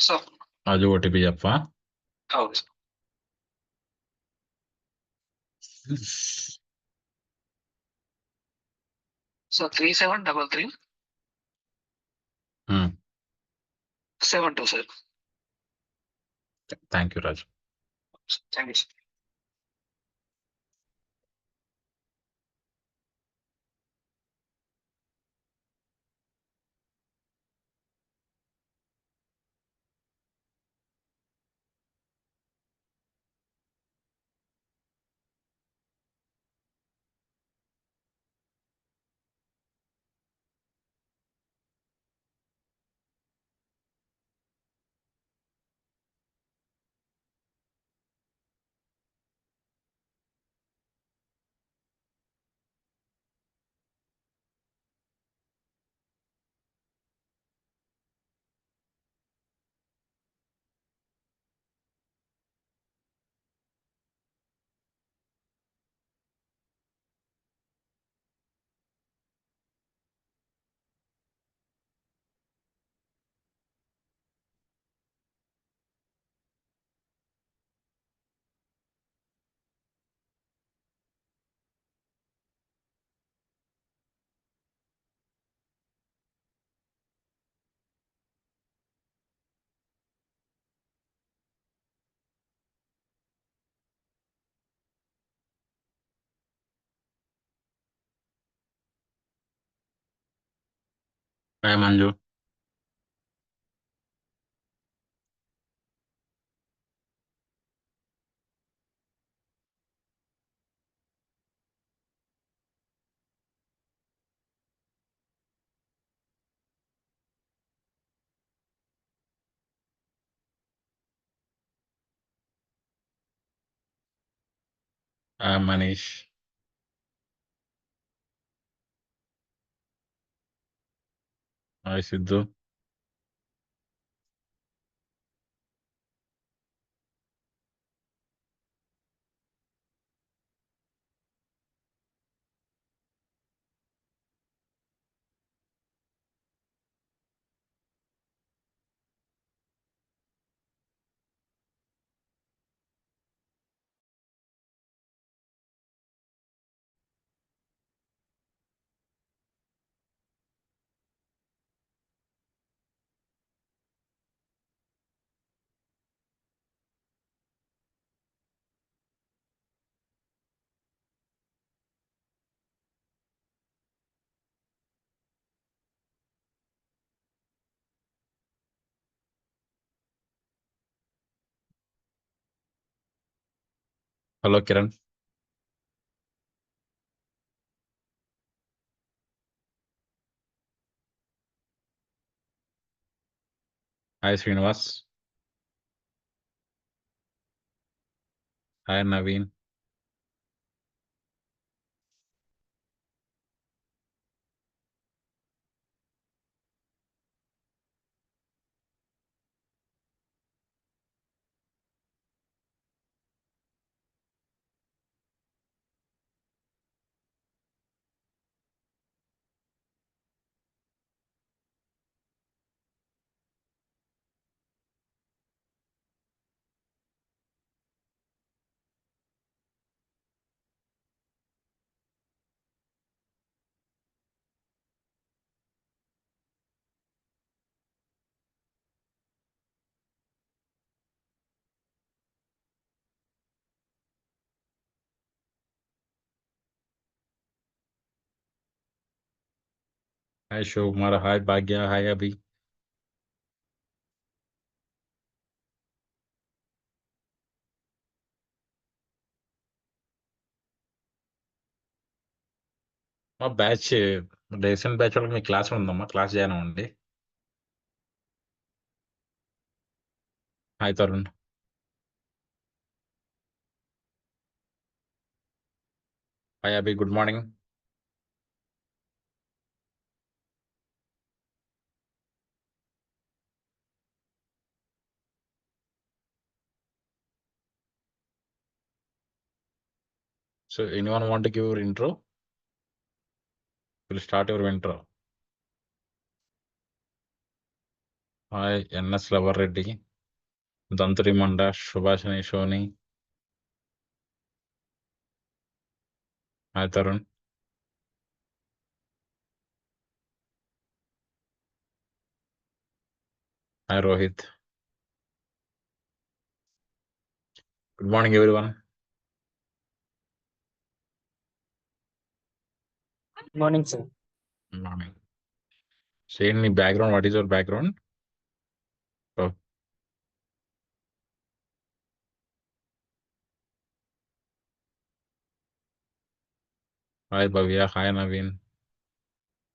Sir అది OTP చెప్పా. అవును sir. Sir 3733 72 sir. Thank you Raju. Thank you sir. Hi Manju. Hi Manish. Hi Siddhu. Hello Kiran. Hi Srinivas. Hi Naveen. Hi Shiva Kumar, hi Bhagya, hi Abhi. మా batch recent batch వాళ్ళకి మీ class ఉందమ్మా, class join అవ్వండి. Hi Tarun. Hi Abhi, good morning. So anyone want to give your intro? Will start your intro. Hi NS lover Reddy, Danturi Manda, Subhashini షోని. Hi Tarun. Hi Rohit. Good morning everyone. Morning, sir. Good morning. So ఏంటి నీ background, what is your background? Hi Bhavya, hi Naveen,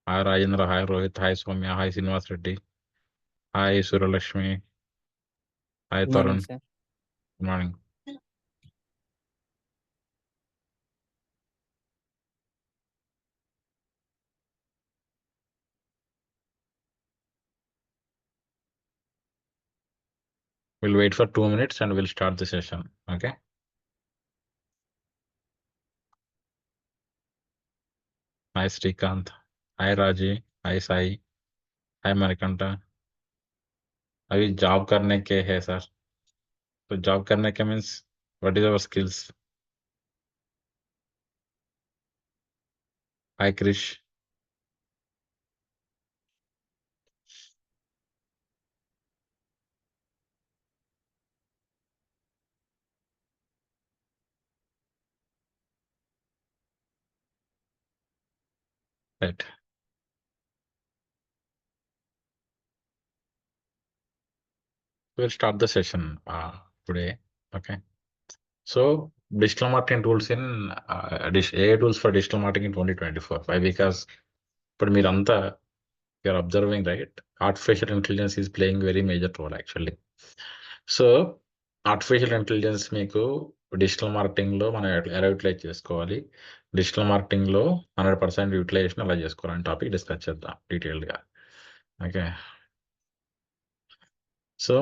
hi Rajendra, hi Rohit, hi Soumya, hi Srinivas Reddy, hi Suryalakshmi, hi Good morning, Tarun. sir. Good morning. We'll wait for 2 minutes and we'll start the session. Okay. Hi Srikanth. Hi Raji. Hi Sai. Hi Manikanta. अभी job करने के है sir. तो job करने के means what is our skills? Hi Krish. Right. We'll start the session today. Okay. So digital marketing tools in AI tools for digital marketing in 2024. Why? Because but Miranta, you're observing, right? Artificial intelligence is playing very major role actually. So artificial intelligence మీకు digital మార్కెటింగ్లో మనం ఎలా utilise చేసుకోవాలి, digital మార్కెటింగ్లో 100% utilisation ఎలా చేసుకోవాలని topic discuss చేద్దాం డీటెయిల్డ్గా. Okay. So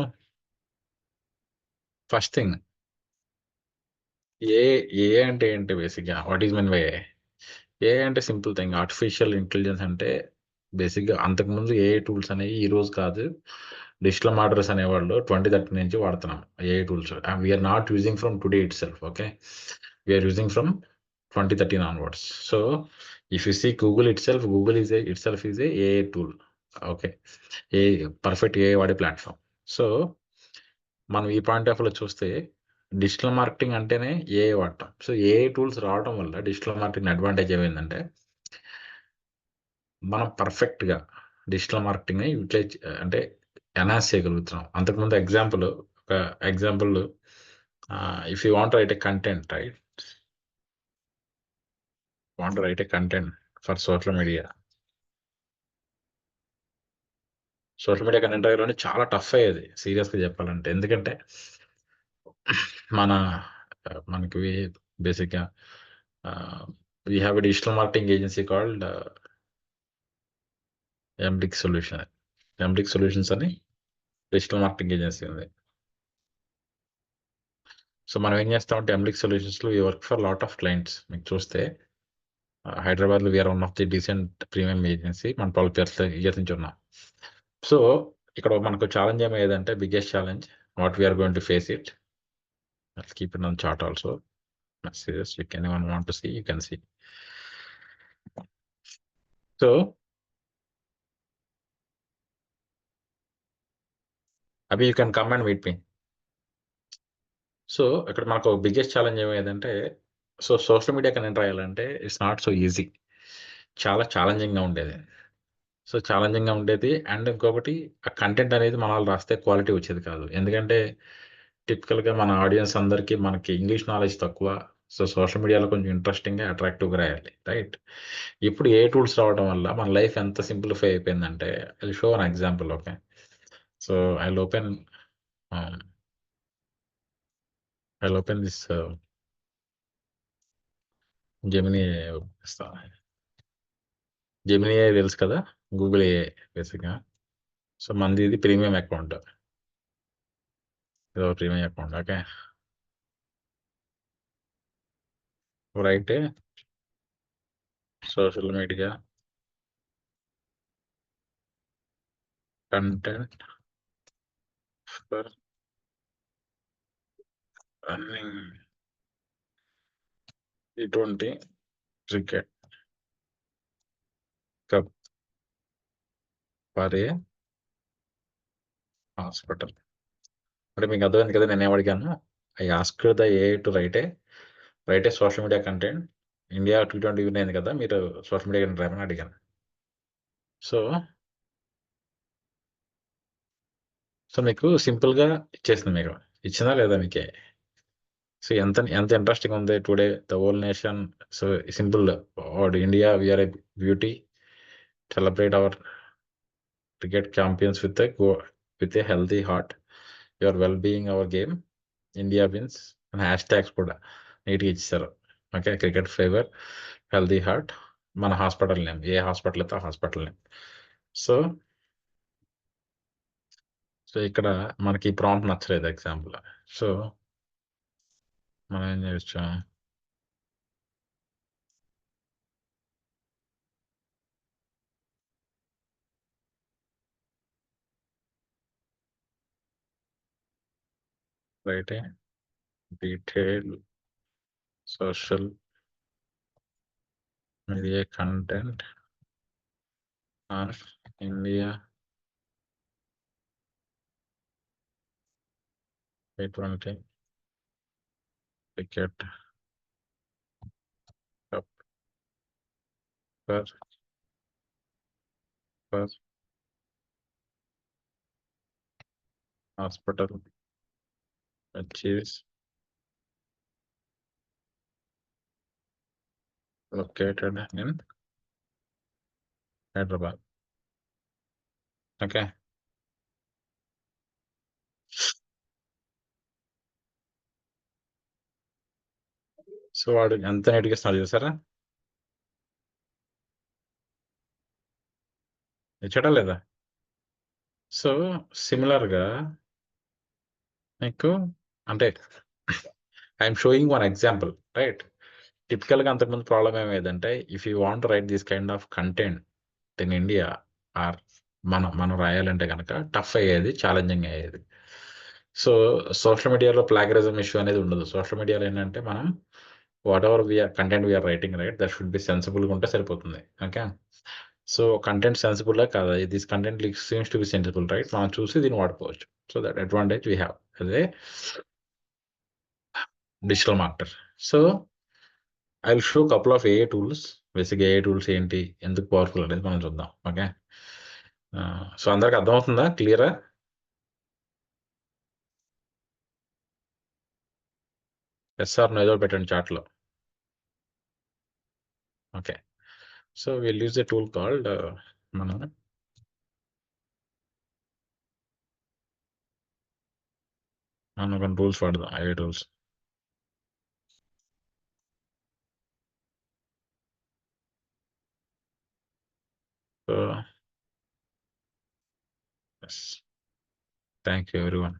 first thing, ఏ ఏ అంటే ఏంటి బేసిక్గా, వాట్ ఈజ్ మీన్ బై ఏ అంటే సింపుల్ థింగ్. ఆర్టిఫిషియల్ ఇంటెలిజెన్స్ అంటే బేసిక్గా అంతకుముందు ఏ టూల్స్ అనేవి ఈ రోజు కాదు, డిజిటల్ మార్కెటర్స్ అనేవాళ్ళు 2013 నుంచి వాడుతున్నాం a tools. We are not using from today itself. Okay, we are using from 2013 onwards. So if you see Google itself, Google is itself is a tool. Okay, a perfect a వాడే platform. So మనం ఈ point of లో చూస్తే digital marketing అంటేనే ఏ వాడటం. So ఏ tools రావడం వల్ల digital marketing advantage ఏమైందంటే మనం పర్ఫెక్ట్గా డిజిటల్ మార్కెటింగ్ని యూటిలైజ్ అంటే ఎన్హాన్స్ చేయగలుగుతున్నాం. అంతకుముందు ఒక example, if you want right A content, right, want right A content for social media content రాయాలంటే చాలా టఫ్ అయ్యేది సీరియస్గా చెప్పాలంటే. ఎందుకంటే మనకి బేసిక్గా we have a digital marketing agency called ఎంబ్రిక్ solutions అని డిజిటల్ మార్కెటింగ్ ఏజెన్సీ ఉంది. సో మనం ఏం చేస్తామంటే ఎంబ్రిక్ సొల్యూషన్స్లో we work for lot of clients. మీకు చూస్తే హైదరాబాద్లో we are one of the decent premium agency. మన 12 ఇయర్స్ నుంచి ఉన్నాం. సో ఇక్కడ మనకు ఛాలెంజ్ ఏమయ్యేదంటే, biggest challenge what we are going to face it. I'll keep it on chart also. Messages, you can anyone want to see, you can see. So Abhi, you can come and meet me. So ఇక్కడ మాకు biggest challenge ఏమయ్యేదంటే, so social media connect రాయాలంటే it's not so easy, చాలా ఛాలెంజింగ్గా ఉండేది. So, ఛాలెంజింగ్‌గా ఉండేది. And ఇంకొకటి ఆ కంటెంట్ అనేది మన వాళ్ళు రాస్తే క్వాలిటీ వచ్చేది కాదు. ఎందుకంటే టిపికల్‌గా మన ఆడియన్స్ అందరికి మనకి ఇంగ్లీష్ నాలెడ్జ్ తక్కువ. సో, సోషల్ మీడియాలో కొంచెం ఇంట్రెస్టింగ్‌గా, అట్రాక్టివ్‌గా రాయాలి. రైట్? ఇప్పుడు ఏ టూల్స్ రావడం వల్ల మన లైఫ్ ఎంత సింప్లిఫై అయిపోయిందంటే I will show an example. Okay. So, I will open ah, I will open this Gemini ఇస్తా. జెమినీ ఏఐ తెలుసు కదా! గూగుల్ ఏఐ బేసిక్‌గా. సో, మనది ఇది ప్రీమియం అకౌంట్. ఇదో premium account. Okay. Write a social media content for running T20 cricket cup for a hospital. అంటే మీకు అర్థమైంది కదా! నేనేం అడిగానో? I asked the AI to write a social media content. India T20 win అయింది కదా! మీరు సోషల్ మీడియా కంటెంట్ రాయమని అడిగాను. సో, మీకు సింపుల్‌గా ఇచ్చేసింది మీకు. ఇచ్చిందా లేదా మీకే? సో, ఎంత ఎంత ఇంట్రెస్టింగ్ ఉంది today the whole nation. So, simple word India we are a beauty celebrate our cricket champions with a healthy heart. Your well being our game. India wins అని హ్యాష్ ట్యాగ్స్ కూడా నీట్‌గా ఇచ్చేసారు. Okay. Cricket favour, healthy heart, మన hospital name. ఏ hospital అయితే ఆ hospital name. So, ఇక్కడ మనకి ఈ ప్రాంప్ట్ నచ్చలేదు ఎగ్జాంపుల్. సో, మనం ఏం చేయొచ్చు? Right A detail social media content on India T20 cricket cup for hospital which is located in Hyderabad. Okay. So, వాడు ఎంత నీట్‌గా ఇస్తున్నాడో చూసారా? ఇచ్చాడా లేదా? సో, సిమిలర్‌గా మీకు అంటే I am sowing one example. Right? టిపికల్‌గా అంతకుముందు problem ఏమయ్యేదంటే if you want to right this kind of content in India are మనం రాయాలంటే గనక టఫ్ అయ్యేది. ఛాలెంజింగ్ అయ్యేది. సో, సోషల్ మీడియాలో ప్లాగరిజం ఇష్యూ అనేది ఉండదు. సోషల్ మీడియాలో ఏంటంటే మనం whatever content we are writing right that should be సెన్సిబుల్‌గా ఉంటే సరిపోతుంది. ఓకే. సో, కంటెంట్ సెన్సిబులా కాదా? This content seems to be sensible right? మనం చూసి దీన్ని వాడుకోవచ్చు. So, that advantage we have as a digital marketer. So, I will show couple of AI tools. బేసిక్‌గా AI tools ఏంటి? ఎందుకు పవర్‌ఫుల్ అనేది మనం చూద్దాం. ఓకే. సో, అందరికి అర్థమవుతుందా? క్లియరా? యెస్ ఆర్ నో ఏదో ఒకటి పెట్టండి చాట్‌లో. Okay. So, will use a tool called మనం మనం కొన్ని టూల్స్ వాడదాం. AI tools. So, yes. Thank you everyone.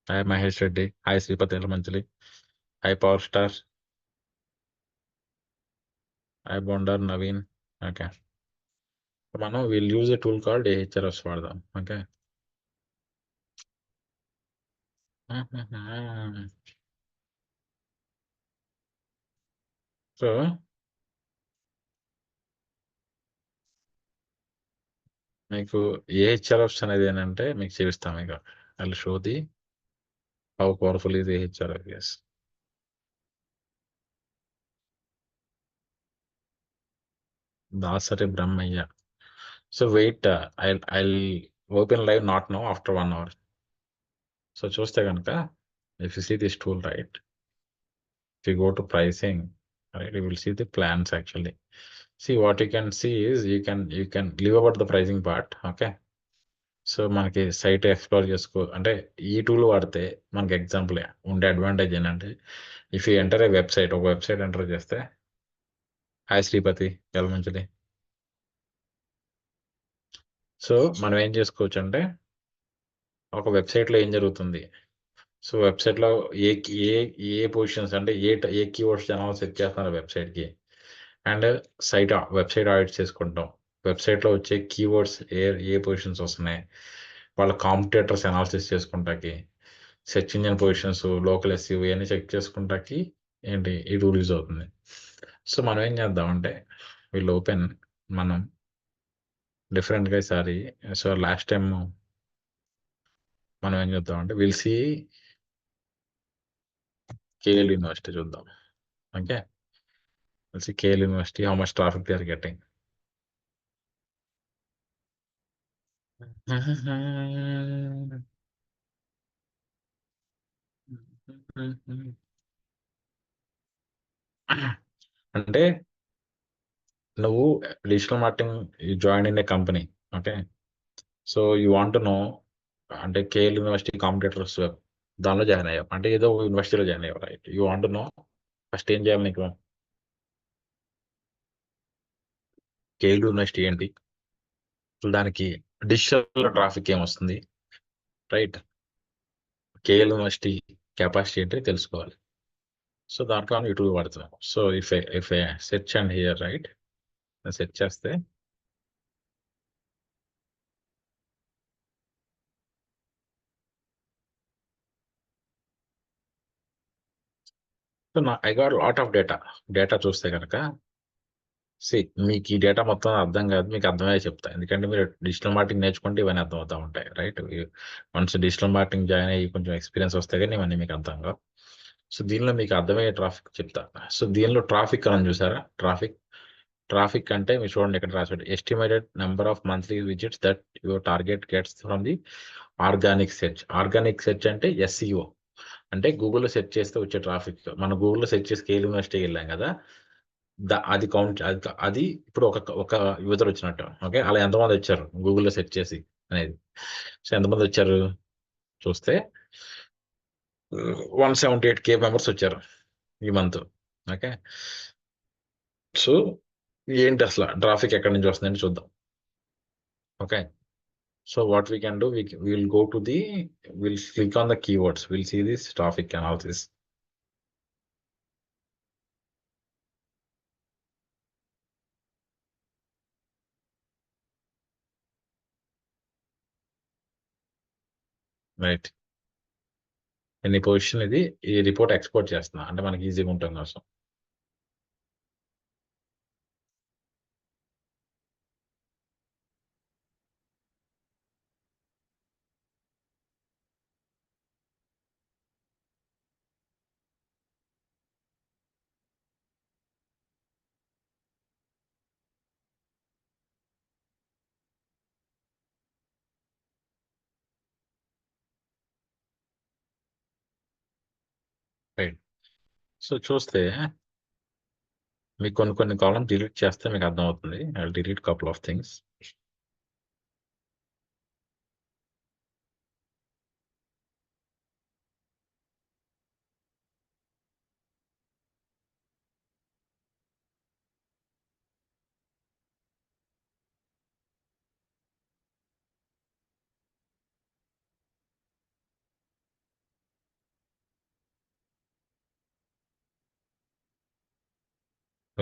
Hi Mahesh Reddy. Hi Sripathi Yalamanchili. Hi power star. Hi Bondaru Naveen. Okay. మనం will use a tool called AHRS వాడదాం. ఓకే. హుహుహు. సో, మీకు ఏహెచ్ఆర్ఎఫ్స్ అనేది ఏంటంటే మీకు చూపిస్తాం మీకు. I will show the how powerful is AHRF. Yes. Dasari Brahmaiah. So wait, I'll open live not now after 1 hour. So చూస్తే కనుక if you see this tool right, if you go to pricing, right, you will see the plans actually. See what you can see is you can leave about the pricing part. Okay. So మనకి site explore చేసుకో అంటే ఈ tool వాడితే మనకి example ఉండే advantage ఏంటంటే if you enter a website, ఒక website enter చేస్తే హాయ్ శ్రీపతి యలమంచిలి. సో మనం ఏం చేసుకోవచ్చంటే ఒక వెబ్‌సైట్‌లో ఏం జరుగుతుంది? సో వెబ్‌సైట్‌లో ఏ ఏ ఏ పొజిషన్స్ అంటే ఏ కీవర్డ్స్ జనాలు సెర్చ్ చేస్తున్నారు వెబ్‌సైట్‌కి. అండ్ వెబ్‌సైట్ ఆడిట్ చేసుకుంటాం. వెబ్‌సైట్‌లో వచ్చే కీవర్డ్స్ ఏ పొజిషన్స్ వస్తున్నాయి. వాళ్ళ కాంపిటీటర్స్ అనాలిసిస్ చేసుకుంటాకి. Search engine positions, local SEO ఇయన్నీ చెక్ చేసుకుంటాకి ఏంటి ఈ టూల్ యూజ్ అవుతుంది. సో మనం ఏం చేద్దామంటే విల్ ఓపెన్ మనం డిఫరెంట్‌గా ఈసారి సో లాస్ట్ టైమ్ మనం ఏం చేద్దామంటే విల్ సీ కేఎల్ యూనివర్సిటీ చూద్దాం. Okay. Will see KL university how much traffic they are getting. అంటే నువ్వు digital marketing join in a company. Okay. So you want to know అంటే కేఎల్ యూనివర్సిటీ కాంపిటీటర్స్ దానిలో join అయ్యావు. అంటే ఏదో ఒక యూనివర్సిటీలో జాయిన్ అయ్యావు right. You want to know first ఏం చేయాలి నీకు? కేఎల్ యూనివర్సిటీ ఏంటి? దానికి డిజిటల్ ట్రాఫిక్ ఏమొస్తుంది? రైట్. కేఎల్ యూనివర్సిటీ కెపాసిటీ ఏంటి తెలుసుకోవాలి. సో దాంట్లో మనం యూట్యూబ్ వాడుతున్నాం. So if a search and here right, search చేస్తే so I got lot of data చూస్తే కనుక మీకు ఈ డేటా మొత్తం అర్థం కాదు. మీకు అర్థమయ్యే చెప్తా. ఎందుకంటే మీరు డిజిటల్ మార్కెటింగ్ నేర్చుకుంటే ఇవన్నీ అర్థమవుతా ఉంటాయి. Right. Once digital marketing join అయ్యి కొంచెం ఎక్స్పీరియన్స్ వస్తే కానీ ఇవన్నీ మీకు అర్థం కావు. సో దీనిలో మీకు అర్థమయ్యే ట్రాఫిక్ చెప్తా. సో దీనిలో ట్రాఫిక్ అని చూసారా? ట్రాఫిక్ అంటే మీరు చూడండి ఇక్కడ రాసాడు estimated number of monthly visits that your target gets from the organic search. Organic search అంటే ఎస్ఈఓ, అంటే గూగుల్లో సెర్చ్ చేస్తే వచ్చే ట్రాఫిక్. మనం గూగుల్లో సెర్చ్ చేసి కేఎల్ యూనివర్సిటీకి వెళ్ళాం కదా, అది కౌంట్ అది ఇప్పుడు ఒక యూజర్ వచ్చినట్టు. ఓకే. అలా ఎంతమంది వచ్చారు గూగుల్లో సెర్చ్ చేసి అనేది. సో ఎంతమంది వచ్చారు చూస్తే 178K మెంబర్స్ వచ్చారు ఈ మంత్. ఓకే. సో ఏంటి అసలు ట్రాఫిక్ ఎక్కడి నుంచి వస్తుందని చూద్దాం. Okay. So what we can do, will go to the will click on the keywords, will see this traffic analysis. Right. ఎన్ని పొజిషన్ ఇది ఈ రిపోర్ట్ ఎక్స్పోర్ట్ చేస్తున్నా అంటే మనకి ఈజీగా ఉంటుంది కోసం. రైట్. సో చూస్తే మీకు కొన్ని కాలం డిలీట్ చేస్తే మీకు అర్థమవుతుంది. I will delete couple of things.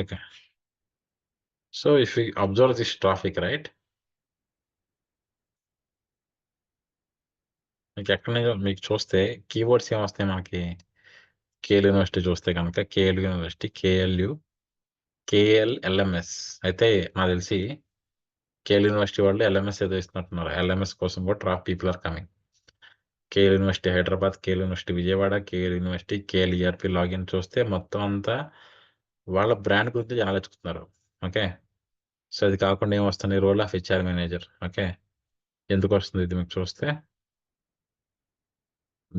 Okay. So if you observe this traffic right, మీకు ఎక్కడి నుంచో మీకు చూస్తే కీవర్డ్స్ ఏమొస్తాయి మనకి కేఎల్ యూనివర్సిటీ చూస్తే కనుక కేఎల్ యూనివర్సిటీ కేఎల్ఎంఎస్ అయితే నాకు తెలిసి కేఎల్ యూనివర్సిటీ వాళ్ళు ఎల్ఎంఎస్ ఏదో ఇస్తున్నట్టున్నారు. ఎల్ఎంఎస్ కోసం కూడా people are coming. KL university Hyderabad, KL university Vijayawada, KL university, KL ERP login చూస్తే మొత్తం అంతా వాళ్ళ బ్రాండ్ గురించి జనాలు ఎత్తుకుతున్నారు. ఓకే. సో అది కాకుండా ఏమొస్తుంది, role of HR manager. Okay. ఎందుకు వస్తుంది ఇది మీకు చూస్తే,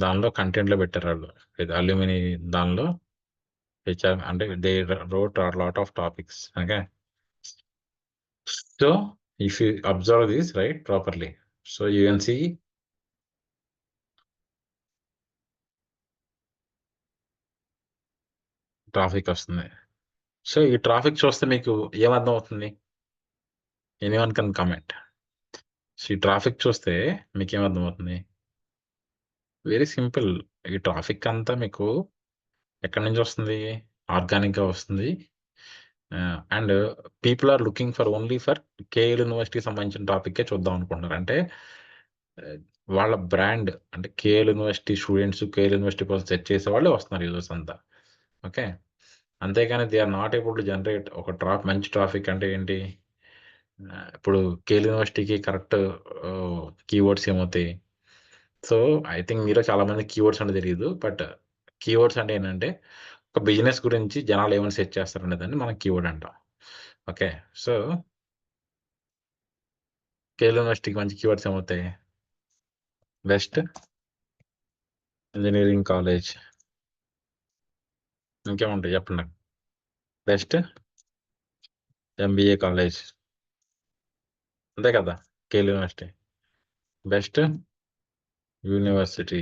దానిలో కంటెంట్లో పెట్టారు వాళ్ళు, ఇది అల్యూమిని దానిలో హెచ్ఆర్ అంటే they wrote lot of topics. Okay. So if you observe this right properly, so you can see traffic వస్తుంది. సో ఈ ట్రాఫిక్ చూస్తే మీకు ఏమర్థం అవుతుంది, ఎనీవన్ కెన్ కమెంట్. సో ఈ ట్రాఫిక్ చూస్తే మీకు ఏమర్థం అవుతుంది, వెరీ సింపుల్. ఈ ట్రాఫిక్ అంతా మీకు ఎక్కడి నుంచి వస్తుంది, ఆర్గానిక్గా వస్తుంది. And people are looking for only for KL యూనివర్సిటీకి సంబంధించిన టాపిక్కే చూద్దాం అనుకుంటున్నారు. అంటే వాళ్ళ బ్రాండ్ అంటే KL university students, KL university కోసం సెర్చ్ చేసే వాళ్ళే వస్తున్నారు యూజర్స్ అంతా. ఓకే. అంతేగాని they are not able to generate ఒక మంచి ట్రాఫిక్ అంటే ఏంటి, ఇప్పుడు కేఎల్ యూనివర్సిటీకి కరెక్ట్ కీవర్డ్స్ ఏమవుతాయి. సో ఐ థింక్ మీలో చాలా మంది కీవర్డ్స్ అంటే తెలియదు. బట్ కీవర్డ్స్ అంటే ఏంటంటే ఒక బిజినెస్ గురించి జనాలు ఏమైనా సెర్చ్ చేస్తారనే దాన్ని మనం కీవర్డ్ అంటాం. ఓకే. సో కేఎల్ యూనివర్సిటీకి మంచి కీవర్డ్స్ ఏమవుతాయి, బెస్ట్ ఇంజనీరింగ్ కాలేజ్, ఇంకేముంటాయి చెప్పండి నాకు, బెస్ట్ ఎంబీఏ కాలేజ్, అంతే కదా కేఎల్ యూనివర్సిటీ, బెస్ట్ యూనివర్సిటీ.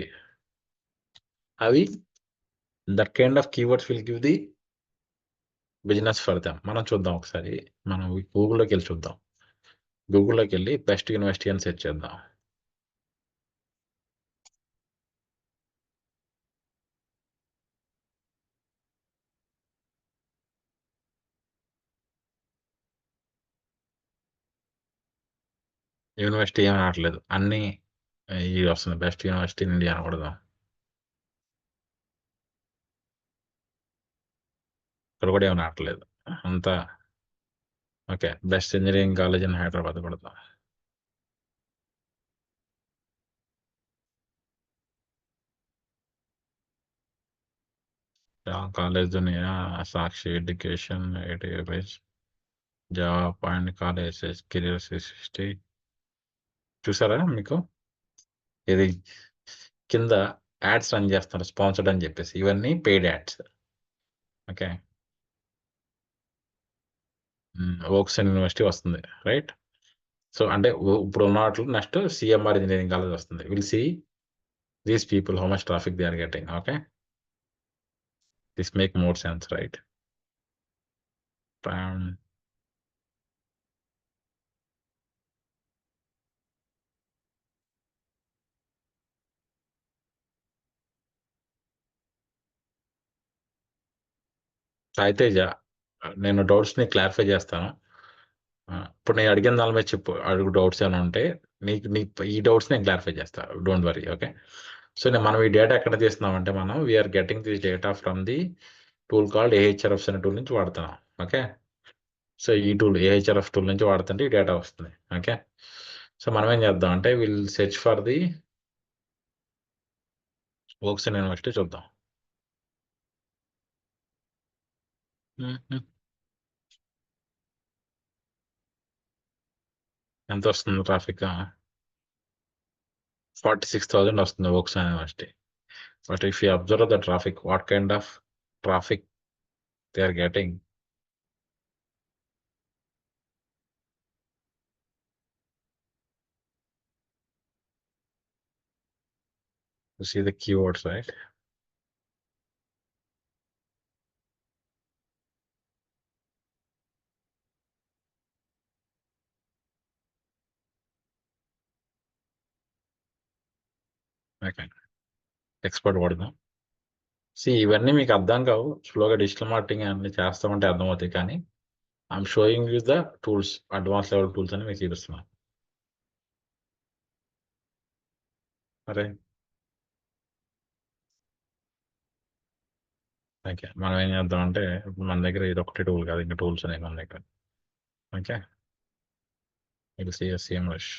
అవి that kind of keywords will give the business for them. మనం చూద్దాం ఒకసారి, మనం గూగుల్లోకి వెళ్ళి చూద్దాం. గూగుల్లోకి వెళ్ళి బెస్ట్ యూనివర్సిటీ అని సెర్చ్ చేద్దాం. యూనివర్సిటీ ఏమీ రావట్లేదు, అన్నీ ఇవి వస్తుంది, బెస్ట్ యూనివర్సిటీ ఇన్ ఇండియా అని కొడదాం. ఇక్కడ కూడా ఏమీ రావట్లేదు అంతా. Okay. Best engineering college in Hyderabad కొడదాం. College Dunia, Sakshi education, ATS, job point, colleges, career 360. చూసారా మీకు ఇది కింద యాడ్స్ రన్ చేస్తున్నారు, స్పాన్సర్డ్ అని చెప్పేసి, ఇవన్నీ paid ads. Okay. Woxsen university వస్తుంది రైట్. సో అంటే ఇప్పుడు ఉన్న వాటిలో నెక్స్ట్ సిఎంఆర్ ఇంజనీరింగ్ కాలేజ్ వస్తుంది. Will see these people how much traffic they are getting. Okay. This make more sense right. Saiteja, నేను డౌట్స్ని క్లారిఫై చేస్తాను. ఇప్పుడు నేను అడిగిన దాని మీద చెప్పు, అడుగు డౌట్స్ ఏమైనా ఉంటే నీకు నీ ఈ డౌట్స్ నేను క్లారిఫై చేస్తాను, డోంట్ వరీ. ఓకే. సో మనం ఈ డేటా ఎక్కడ తీస్తున్నామంటే మనం we're getting this data from the tool called Ahrefs అనే టూల్ నుంచి వాడుతున్నాం. ఓకే. సో ఈ టూల్ ఏహెచ్ఆర్ఎఫ్ టూల్ నుంచి వాడుతుంటే ఈ డేటా వస్తుంది. ఓకే. సో మనం ఏం చేద్దాం అంటే will search for the Woxsen university చూద్దాం. ఎంత వస్తుంది ట్రాఫిక్, 46,000 వస్తుంది Woxsen university. But if you observe the traffic, what kind of traffic they are getting. You see the keywords, right? Okay. Expert వాడదాం. ఇవన్నీ మీకు అర్థం కావు, స్లోగా డిజిటల్ మార్కెటింగ్ అన్ని చేస్తామంటే అర్థమవుతాయి. కానీ I'm showing you the tools, advance level tools అని మీకు చూపిస్తున్నాను. అరే ఓకే. మనం ఏం చేద్దాం అంటే ఇప్పుడు మన దగ్గర ఇది ఒకటే టూల్ కాదు, ఇంకా టూల్స్ ఉన్నాయి మన దగ్గర. ఓకే. ఇది సిఎస్సిఎం రష్.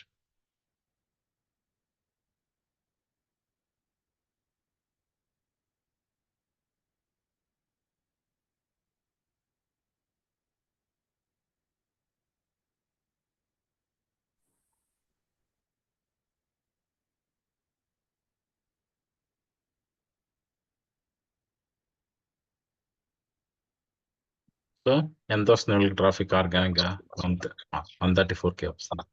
సో ఎంత వస్తుంది వీళ్ళకి ట్రాఫిక్ ఆర్గానిక్గా? 134K వస్తుంది.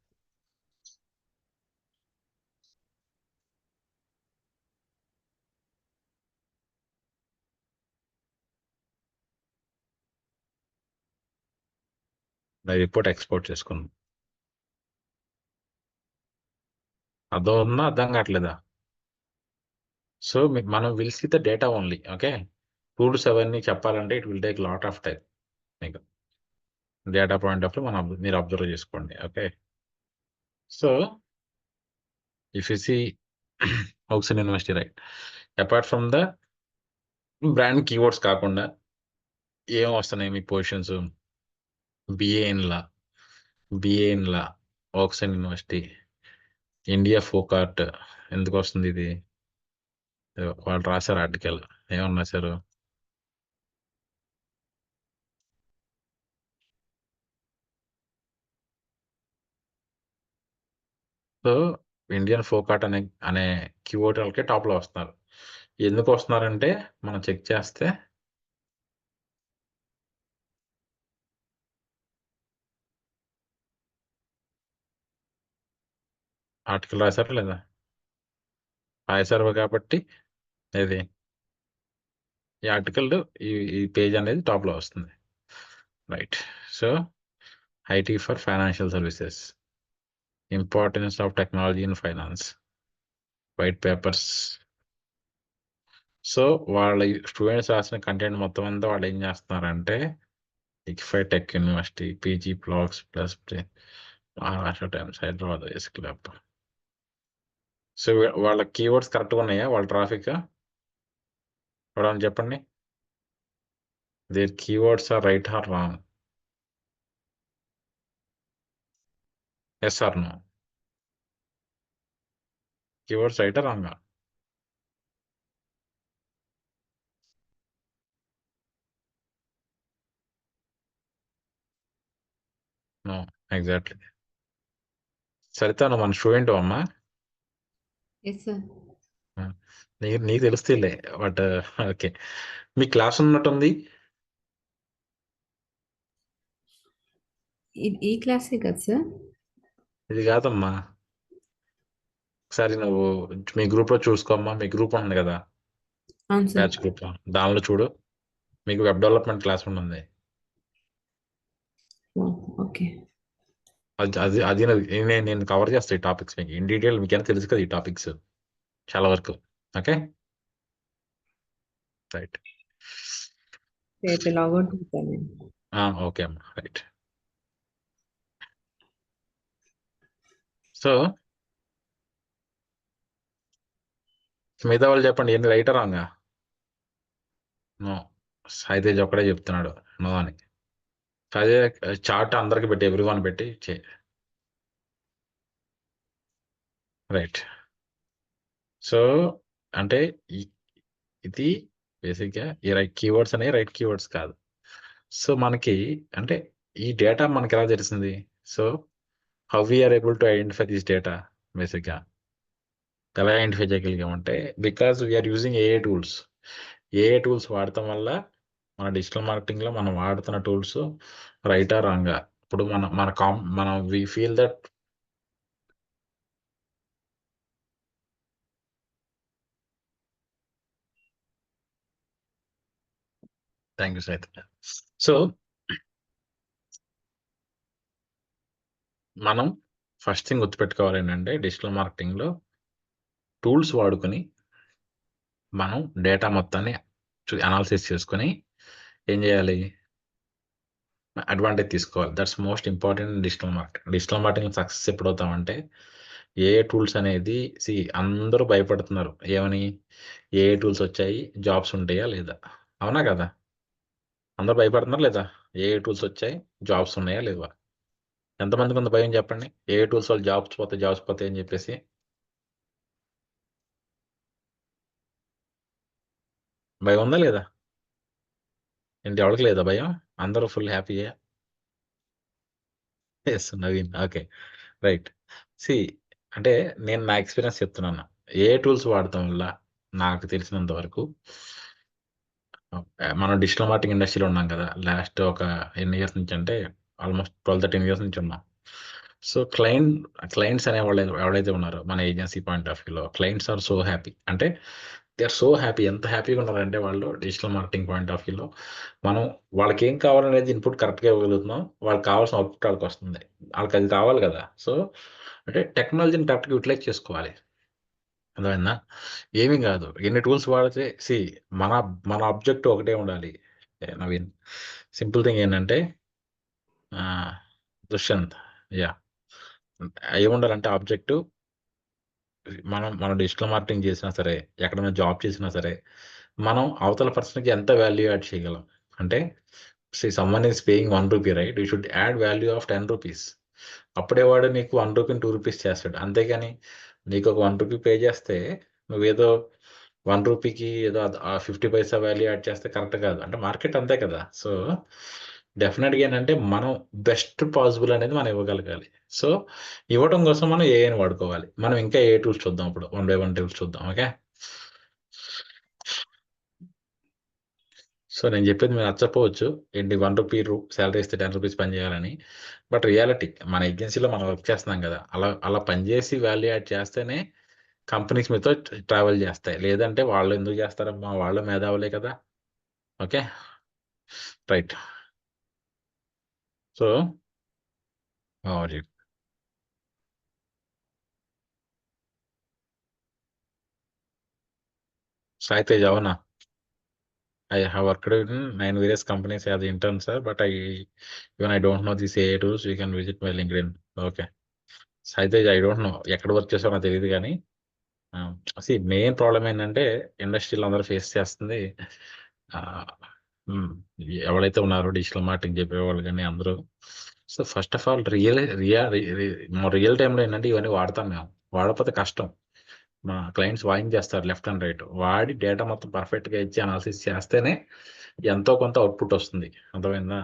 రిపోర్ట్ ఎక్స్పోర్ట్ చేసుకున్నాం. అదో ఉన్నా అర్థం కావట్లేదా? సో మనం will see the data only. Okay, tools అవన్నీ చెప్పాలంటే it will take lot of time. మీకు డేటా పాయింట్ ఆఫ్ మీరు అబ్జర్వ్ చేసుకోండి. Okay, so if you see Woxsen university, right, apart from the brand keywords కాకుండా ఏం వస్తున్నాయి మీ positions? BA in law Woxsen university, India folk art. ఎందుకు వస్తుంది ఇది? వాళ్ళు రాశారు ఆర్టికల్. ఏమన్నా రాశారు? సో ఇండియన్ ఫోక్ ఆర్ట్ అనే అనే కీవర్డ్ వాళ్ళకి టాప్లో వస్తున్నారు. ఎందుకు వస్తున్నారంటే మనం చెక్ చేస్తే ఆర్టికల్ రాశారా లేదా? రాశారు కాబట్టి ఇది ఈ ఆర్టికల్ ఈ పేజ్ అనేది టాప్లో వస్తుంది. Right, so IT for financial services, importance of technology in finance, white papers. So వాళ్ళ స్టూడెంట్స్ రాసిన కంటెంట్ మొత్తం అంతా వాళ్ళు ఏం చేస్తున్నారంటే Icfai tech university, PG blogs plus Maharashtra Times, Hyderabad S club. So వాళ్ళ కీవర్డ్స్ కరెక్ట్గా ఉన్నాయా? వాళ్ళ ట్రాఫిక్ చెప్పండి. Their keywords are right or wrong? Yes or no? Keywords right or wrong? No, exactly. Sarita, నువ్వు మన స్టూడెంట్ అమ్మా. Yes sir. నీకు తెలుస్తేలే, బట్ ఓకే. మీ క్లాస్ ఉన్నట్టుంది. ఈ క్లాసే కదా సార్? ఇది కాదమ్మా, ఒకసారి నువ్వు మీ గ్రూప్లో చూసుకోమ్మా. మీ గ్రూప్ ఉంది కదా, అవును సార్. బ్యాచ్ గ్రూప్, దానిలో చూడు. మీకు వెబ్ డెవలప్మెంట్ క్లాస్ ఉంటుంది. ఓకే. అది అది అది నేను కవర్ చేస్తాను ఈ టాపిక్స్ మీకు ఇన్ డీటెయిల్. మీకైనా తెలుసు కదా ఈ టాపిక్స్ చాలా వరకు. Okay, right. రేపు లాగౌట్ అవుతాను నేను. ఓకే అమ్మా, రైట్. సో మిగతా వాళ్ళు చెప్పండి, ఏంటి రైట్ రాంగా? నో, సాయితేజ్ ఒక్కడే చెప్తున్నాడు నో అని. అదే చార్ట్ అందరికి పెట్టి ఎవ్రీ వన్ పెట్టి రైట్. సో అంటే ఇది బేసిక్గా ఈ రైట్ కీవర్డ్స్ అనేవి రైట్ కీవర్డ్స్ కాదు. సో మనకి అంటే ఈ డేటా మనకి ఎలా తెలిసింది? So how we're able to identify this data? బేసిక్గా ఎలా ఐడెంటిఫై చేయగలిగామంటే because we're using AI tools. AI tools వాడటం వల్ల మన డిజిటల్ మార్కెటింగ్లో మనం వాడుతున్న టూల్స్ రైటా రాంగా? ఇప్పుడు మనం we feel that thank you సైత్. సో మనం ఫస్ట్ థింగ్ గుర్తుపెట్టుకోవాలి ఏంటంటే డిజిటల్ మార్కెటింగ్లో టూల్స్ వాడుకొని మనం డేటా మొత్తాన్ని అనాలిసిస్ చేసుకొని ఏం చేయాలి? అడ్వాంటేజ్ తీసుకోవాలి. That's most important digital marketing. Digital marketing success ఎప్పుడు అవుతామంటే ఏ టూల్స్ అనేది అందరూ భయపడుతున్నారు ఏమని? ఏ టూల్స్ వచ్చాయి, జాబ్స్ ఉంటాయా లేదా? అవునా కదా? అందరూ భయపడుతున్నారు లేదా? ఏ టూల్స్ వచ్చాయి, జాబ్స్ ఉన్నాయా లేవా? ఎంతమందికి ఉంది భయం చెప్పండి? ఏ టూల్స్ వాళ్ళు జాబ్స్ పోతాయి అని చెప్పేసి భయం ఉందా లేదా? ఏంటి, ఎవరికి లేదా భయం? అందరూ ఫుల్ హ్యాపీయే. Yes Naveen, okay, right. See అంటే నేను నా ఎక్స్పీరియన్స్ చెప్తున్నాను. ఏ టూల్స్ వాడటం వల్ల నాకు తెలిసినంత వరకు మనం డిజిటల్ మార్కెటింగ్ ఇండస్ట్రీలో ఉన్నాం కదా! లాస్ట్ ఒక ఎన్ని ఇయర్స్ నుంచి అంటే ఆల్మోస్ట్ 12, 13 ఇయర్స్ నుంచి ఉన్నాం. సో, క్లయింట్స్ అనేవాళ్ళు ఎవరైతే ఉన్నారో మన ఏజెన్సీ పాయింట్ ఆఫ్ వ్యూలో క్లయింట్స్ ఆర్ సో హ్యాపీ. అంటే దే ఆర్ సో హ్యాపీ. ఎంత హ్యాపీగా ఉన్నారంటే వాళ్ళు డిజిటల్ మార్కెటింగ్ పాయింట్ ఆఫ్ వ్యూలో మనం వాళ్ళకేం కావాలనేది ఇన్పుట్ కరెక్ట్‌గా ఇవ్వగలుగుతున్నాం. వాళ్ళకి కావాల్సిన అవుట్‌పుట్ వాళ్ళకొస్తుంది. ఆళ్ళకది కావాలి కదా! సో, అంటే టెక్నాలజీని కరెక్ట్‌గా యుటిలైజ్ చేసుకోవాలి. అర్థమైందా? ఏమి గాదు. ఎన్ని టూల్స్ వాడితే మన మన ఆబ్జెక్టివ్ ఒకటే ఉండాలి. నవీన్, సింపుల్ థింగ్ ఏంటంటే ఆహ్, దుష్యంత్ యాహ్! ఏముండాలంటే ఆబ్జెక్టివ్ మనం డిజిటల్ మార్కెటింగ్ చేసినా సరే, ఎక్కడైనా జాబ్ చేసినా సరే, మనం అవతల పర్సన్‌కి ఎంత వాల్యూ యాడ్ చేయగలం. అంటే someone is paying ₹1 right? You should add value of ₹10. అప్పుడే వాడు నీకు రూ. 1 ₹2 చేస్తాడు. అంతేగాని నీకొక ₹1 పే చేస్తే నువ్వేదో ₹1కి ఏదో 50 పైసా వాల్యూ యాడ్ చేస్తే కరెక్ట్ కాదు. అంటే మార్కెట్ అంతే కదా! సో, డెఫినిట్‌గా ఏంటంటే మనం బెస్ట్ పాసిబుల్ అనేది మనం ఇవ్వగలగాలి. సో, ఇవ్వటం కోసం మనం ఏఐని వాడుకోవాలి. మనం ఇంకా ఏఐ టూల్స్ చూద్దాం ఇప్పుడు. వన్ బై వన్ టూల్స్ చూద్దాం. ఓకే. సో, నేను చెప్పేది మీకు నచ్చకపోవచ్చు. ఏంటి ₹1 సాలరీ ఇస్తే ₹10 పని చేయాలని. బట్ రియాలిటీ మన ఏజెన్సీలో మనం వర్క్ చేస్తున్నాం కదా! అలా అలా పని చేసి వాల్యూ యాడ్ చేస్తేనే కంపెనీస్ మీతో ట్రావెల్ చేస్తాయి. లేదంటే వాళ్ళు ఎందుకు చేస్తారమ్మా? వాళ్ళు మేధావులే కదా! Okay. Right. So, how are you? Sai Tej అవునా? I have worked in 9 various companies as intern, sir, but even I don't know these AI tools. You can visit my LinkedIn. Okay. అయితే ఐ డోంట్ నో. ఎక్కడ work చేసావో నాకు తెలీదు గానీ main problem ఏంటంటే ఇండస్ట్రీలో అందరూ ఫేస్ చేస్తుంది ఆహ్, హ్మ్. ఎవరైతే ఉన్నారో డిజిటల్ మార్కెటింగ్ చెప్పేవాళ్ళు గాని అందరూ. So, first of all real టైమ్‌లో ఏంటంటే ఇవన్నీ వాడతాం మేము. వాడకపోతే కష్టం. మా క్లయింట్స్ వాయించేస్తారు లెఫ్ట్ అండ్ రైట్. వాడి డేటా మొత్తం పర్ఫెక్ట్‌గా ఇచ్చి అనాలిసిస్ చేస్తేనే ఎంతో కొంత అవుట్‌పుట్ వస్తుంది. అర్థమైందా?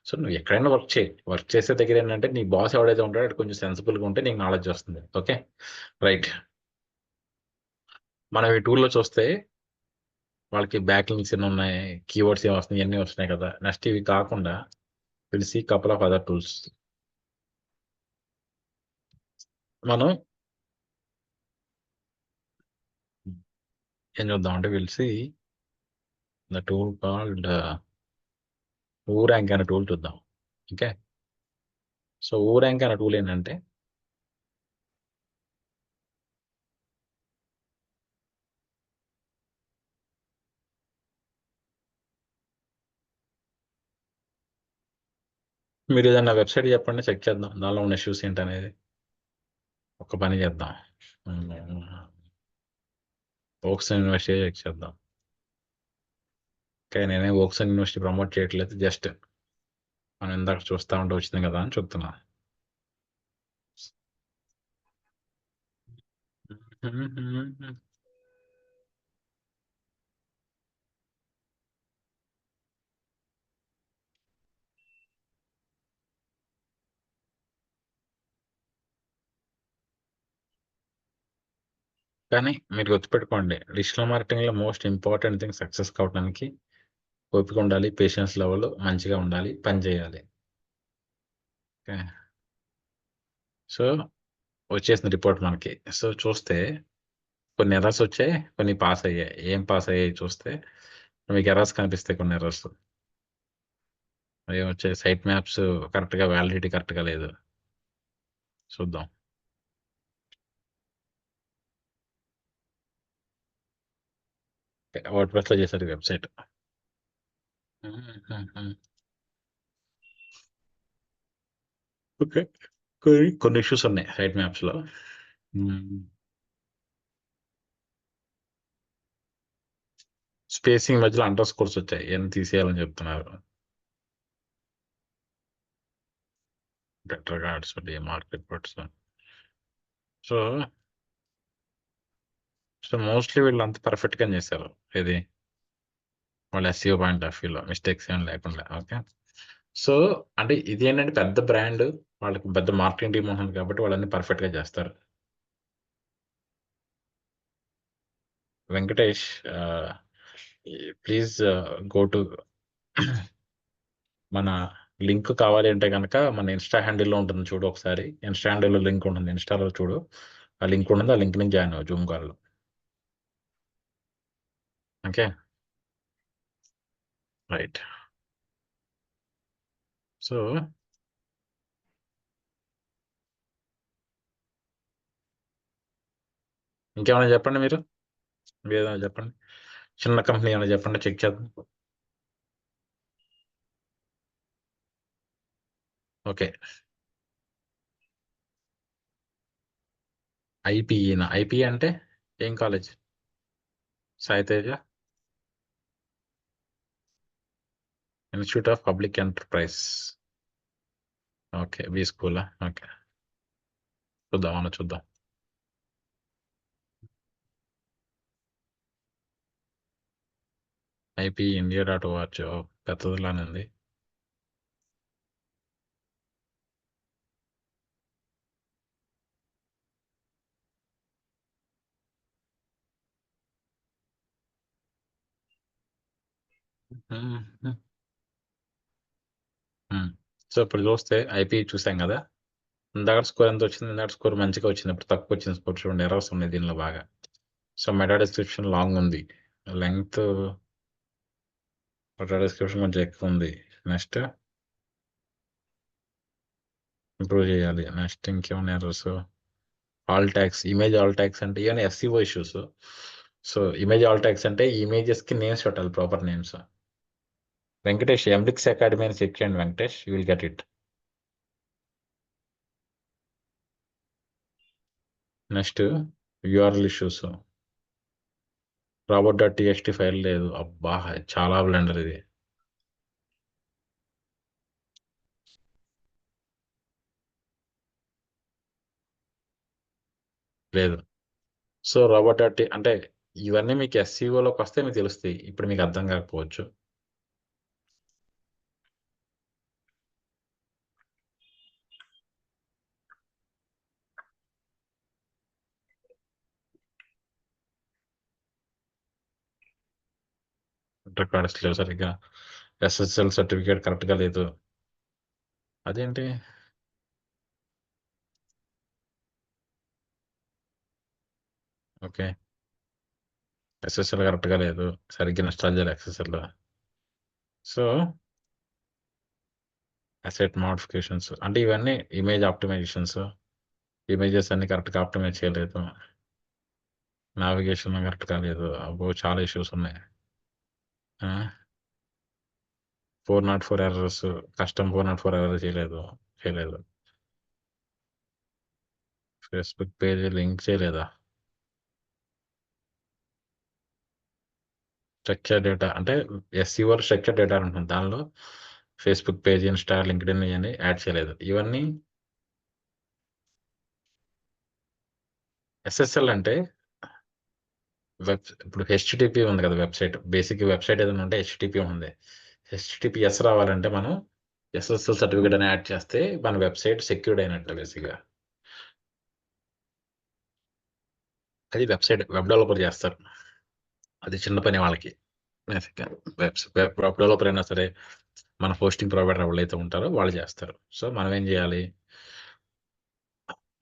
సో, నువ్వు ఎక్కడైనా వర్క్ చేయి. వర్క్ చేసే దగ్గర ఏంటంటే నీ బాస్ ఎవడైతే ఉంటాడో ఆడు కొంచెం సెన్సిబుల్‌గా ఉంటే నీకు నాలెడ్జ్ వస్తుంది. ఓకే. రైట్. మనం ఈ టూల్‌లో చూస్తే వాళ్ళకి బ్యాక్ లింక్స్ ఎన్నున్నాయి, కీవర్డ్స్ ఏమి వస్తున్నాయి ఇయన్నీ వస్తున్నాయి కదా! నెక్స్ట్ ఇవి కాకుండా will see couple of other tools. మనం ఏం చూద్దాం అంటే will see the tool called Woorank అనే టూల్ చూద్దాం. ఓకే. సో, ఊరాంక్ అనే టూల్ ఏంటంటే మీరు ఏదైనా వెబ్‌సైట్ చెప్పండి చెక్ చేద్దాం. దానిలో ఉన్న ఇష్యూస్ ఏంటనేది. ఒక పని చేద్దాం. వోక్సన్ యూనివర్సిటీ చెక్ చేద్దాం. ఓకే. నేనేం వోక్సన్ యూనివర్సిటీ ప్రమోట్ చేయట్లేదు. జస్ట్ మనం ఇందాక చూస్తా ఉంటే వచ్చింది కదా అని చెప్తున్నా. కానీ మీరు గుర్తుపెట్టుకోండి. డిజిటల్ మార్కెటింగ్‌లో మోస్ట్ ఇంపార్టెంట్ థింగ్ సక్సెస్ కావడానికి ఓపిక ఉండాలి. పేషెన్స్ లెవెల్ మంచిగా ఉండాలి. పని చేయాలి. ఓకే. సో, వచ్చేసింది రిపోర్ట్ మనకి. సో, చూస్తే కొన్ని ఎర్రర్స్ వచ్చాయి. కొన్ని పాస్ అయ్యాయి. ఏం పాస్ అయ్యాయి చూస్తే మీకు ఎర్రర్స్ కనిపిస్తాయి కొన్ని ఎర్రర్స్. ఏమొచ్చాయి సైట్ మ్యాప్స్ కరెక్ట్‌గా వాలిడిటీ కరెక్ట్‌గా లేదు. చూద్దాం. వర్డ్‌ప్రెస్‌లో చేశారు ఈ వెబ్‌సైట్. హుహుహు. ఓకే. కొన్ని ఇష్యూస్ ఉన్నాయి సైట్ మ్యాప్స్‌లో. హ్మ్. స్పేసింగ్ మధ్యలో అండర్ స్కోర్స్ వచ్చాయి. ఇయన్నీ తీసేయాలని చెప్తున్నారు. Better guards market bots. So, mostly వీళ్ళంతా పర్ఫెక్ట్‌గానే చేశారు. ఏది వాళ్ళ ఎస్‌సిఓ పాయింట్ ఆఫ్ వ్యూలో మిస్టేక్స్ ఏమి లేకుండా. ఓకే. సో, అంటే ఇదేంటంటే పెద్ద బ్రాండ్. వాళ్ళకి పెద్ద మార్కెటింగ్ టీమ్ ఉంటుంది కాబట్టి వాళ్ళన్నీ పర్ఫెక్ట్‌గా చేస్తారు. వెంకటేష్ ఆహ్, ప్లీజ్ గో టు మన లింక్ కావాలి అంటే కనుక మన ఇన్స్టా హ్యాండిల్లో ఉంటుంది చూడు ఒకసారి. ఇన్స్టా హ్యాండిల్లో లింక్ ఉంటుంది. ఇన్స్టాలో చూడు. ఆ లింక్ ఉంటుంది. ఆ లింక్ నుంచి జాయిన్ అవ్వు జూమ్ కాల్‌లో. ఓకే. రైట్. సో ఇంకేమైనా చెప్పండి మీరు? మీరేదైనా చెప్పండి. చిన్న కంపెనీ ఏమైనా చెప్పండి చెక్ చేద్దాం. ఓకే. ఐపీఈనా? ఐపీఈ అంటే ఏం college? Sai Teja institute of public enterprise. Okay. B స్కూలా? ఓకే. చూద్దాం. అవును చూద్దాం. IPE India dot org. Oh! పెద్దదిలానే ఉంది. హుహు. హ్మ్. సో, ఇప్పుడు చూస్తే ఐపీఈ చూసాం గదా! ఇందాకడ స్కోర్ ఎంతొచ్చింది? ఇందాకడ స్కోర్ మంచిగా వచ్చింది. ఇప్పుడు తక్కువొచ్చింది స్కోర్ చూడండి. ఎర్రర్స్ ఉన్నాయి దీనిలో బాగా. సో, మెటా డిస్క్రిప్షన్ లాంగ్ ఉంది. లెంగ్త్ మెటా డిస్క్రిప్షన్ కొంచెం ఎక్కువుంది. నెక్స్ట్ ఇంప్రూవ్ చేయాలి. నెక్స్ట్ ఇంకేమున్నాయి errors? Alt tags, image alt tags అంటే ఇవన్నీ SEO issues. So, image alt tags అంటే ఈ ఇమేజెస్‌కి నేమ్స్ పెట్టాలి. Proper names. Venkatesh Emblix academy అని చెక్ చేయండి Venkatesh. You will get it. Next URL issues. Robots dot TXT file లేదు. అబ్బా! చాలా బ్లెండర్ ఇది. లేదు. సో, రాబర్ట్ డాట్ అంటే ఇవన్నీ మీకు ఎస్‌సిఓలోకి వస్తే మీకు తెలుస్తాయి. ఇప్పుడు మీకు అర్థం కాకపోవచ్చు. రికార్డ్స్ లేవు సరిగ్గా. ఎస్ఎస్ఎల్ సర్టిఫికేట్ కరెక్ట్‌గా లేదు. అదేంటి? ఓకే. ఎస్ఎస్ఎల్ కరెక్ట్‌గా లేదు. సరిగ్గా ఇన్‌స్టాల్ చేయాలి ఎక్స్ఎస్ఎల్. సో, అసెట్ మోడిఫికేషన్స్ అంటే ఇవన్నీ ఇమేజ్ ఆప్టిమైజేషన్స్. ఇమేజెస్ అన్ని కరెక్ట్‌గా ఆప్టిమైజ్ చేయలేదు. నావిగేషన్ కరెక్ట్‌గా లేదు. అబ్బో! చాలా ఇష్యూస్ ఉన్నాయి. ఆ! 404 ఎర్రర్స్. కస్టమ్ 404 ఎర్రర్ చేయలేదు. ఫేస్‌బుక్ పేజ్ లింక్ చేయలేదా? స్ట్రక్చర్ డేటా అంటే ఎస్‌సిఓలో స్ట్రక్చర్ డేటా అని ఉంటుంది. దానిలో ఫేస్‌బుక్ పేజ్, ఇన్‌స్టా, లింక్డ్ఇన్ ఇయన్నీ యాడ్ చేయలేదు. ఇవన్నీ ఎస్ఎస్ఎల్ అంటే ఇప్పుడు హెచ్‌టిటిపి ఉంది కదా! వెబ్‌సైట్. బేసిక్ వెబ్‌సైట్ ఏదైనా ఉంటే హెచ్‌టిటిపి ఉంది. హెచ్‌టిటిపిఎస్ రావాలంటే మనం ఎస్ఎస్ఎల్ సర్టిఫికేట్ అని యాడ్ చేస్తే మన వెబ్‌సైట్ సెక్యూర్డ్ అయినట్టు బేసిక్‌గా. అది వెబ్ డెవలపర్ చేస్తారు. అది చిన్న పని వాళ్ళకి. బేసిక్‌గా వెబ్ డెవలపర్ అయినా సరే, మన హోస్టింగ్ ప్రొవైడర్ ఎవరైతే ఉంటారో వాళ్ళు చేస్తారు. సో, మనం ఏం చేయాలి?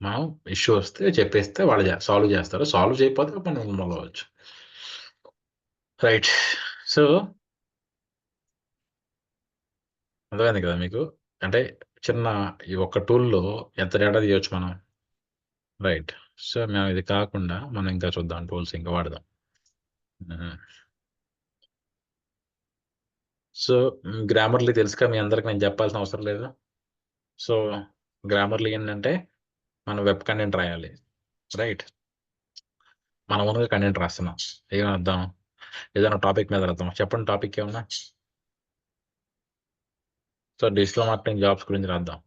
మనం ఇష్యూ వస్తే చెప్పేస్తే వాళ్ళు సాల్వ్ చేస్తారు. సాల్వ్ చేయకపోతే మనం ఇన్వాల్వ్ అవ్వచ్చు. రైట్. సో, అర్థమైంది కదా మీకు? అంటే చిన్న ఈ ఒక్క టూల్‌లో ఎంత డేటా తీయొచ్చు మనం. రైట్. సో, మేము ఇది కాకుండా మనం ఇంకా చూద్దాం టూల్స్ ఇంకా వాడదాం. హ్మ్. సో, గ్రామర్‌లీ తెలుసుగా మీ అందరికి నేను చెప్పాల్సిన అవసరం లేదు. సో, గ్రామర్‌లీ ఏంటంటే మనం వెబ్ కంటెంట్ రాయాలి. రైట్. మనం ఓన్‌గా కంటెంట్ రాస్తున్నాం. ఏం రాద్దాం? ఏదైనా టాపిక్ మీద రాద్దాం. చెప్పండి టాపిక్ ఏమన్నా? సో, డిజిటల్ మార్కెటింగ్ జాబ్స్ గురించి రాద్దాం.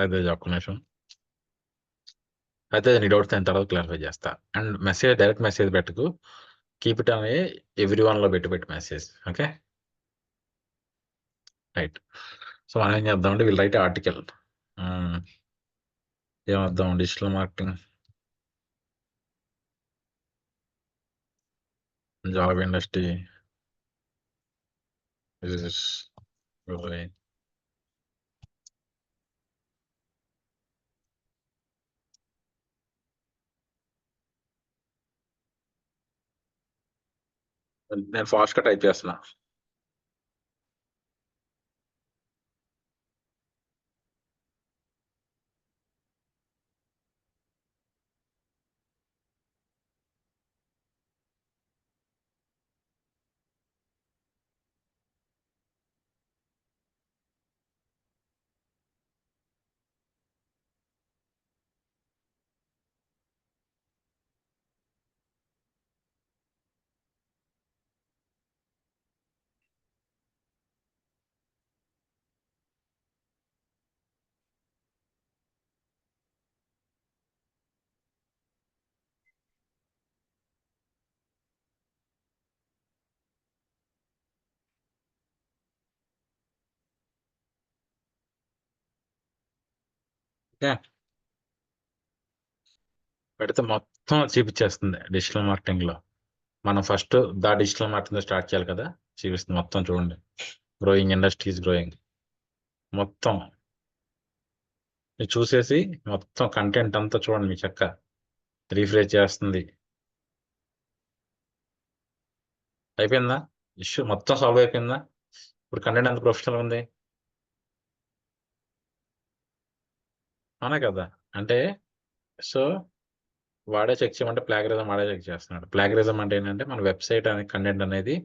అయితే ఒక్క నిమిషం. అయితే నీ డౌట్స్ నేను తర్వాత క్లారిఫై చేస్తా. అండ్ మెసేజ్ డైరెక్ట్ మెసేజ్ పెట్టకు. కీప్ ఇట్ అనే ఎవ్రీ వన్లో పెట్టి మెసేజ్. Okay, right. సో మనం ఏం చేద్దామంటే వీళ్ళు రైట్ ఆర్టికల్. ఏమద్దాం, డిజిటల్ మార్కెటింగ్, జాబ్ ఇండస్ట్రీ, నేను ఫాస్ట్గా టైప్ చేస్తున్నా. ఓకే, పెడితే మొత్తం చూపించేస్తుంది డిజిటల్ మార్కెటింగ్లో. మనం ఫస్ట్ డిజిటల్ మార్కెటింగ్ స్టార్ట్ చేయాలి కదా, చూపిస్తుంది మొత్తం. చూడండి, గ్రోయింగ్ ఇండస్ట్రీస్, గ్రోయింగ్ మొత్తం మీరు చూసేసి మొత్తం కంటెంట్ అంతా చూడండి. మీ చక్క రీఫ్రెష్ చేస్తుంది. అయిపోయిందా? ఇష్యూ మొత్తం సాల్వ్ అయిపోయిందా? ఇప్పుడు కంటెంట్ ఎంత ప్రొఫెషనల్ ఉంది, అవునా కదా? అంటే సో వాడే చెక్ చేయమంటే ప్లాగరిజం వాడే చెక్ చేస్తున్నాడు. ప్లాగరిజం అంటే ఏంటంటే మన వెబ్సైట్ అనే కంటెంట్ అనేది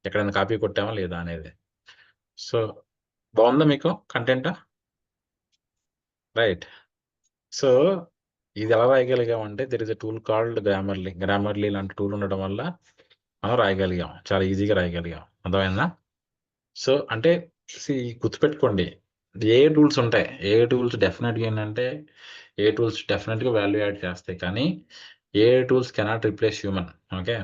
ఎక్కడైనా కాపీ కొట్టామా లేదా అనేది. సో బాగుందా మీకు కంటెంట్? రైట్. సో ఇది ఎలా రాయగలిగామంటే there is a tool called Grammarly. Grammarly లాంటి టూల్ ఉండడం వల్ల మనం రాయగలిగాం, చాలా ఈజీగా రాయగలిగాం. అర్థమైందా? సో అంటే గుర్తుపెట్టుకోండి, ఏ టూల్స్ ఉంటాయి, ఏ టూల్స్ డెఫినెట్గా ఏంటంటే ఏ టూల్స్ డెఫినెట్గా వాల్యూ యాడ్ చేస్తాయి, కానీ AI tools cannot replace human. Okay,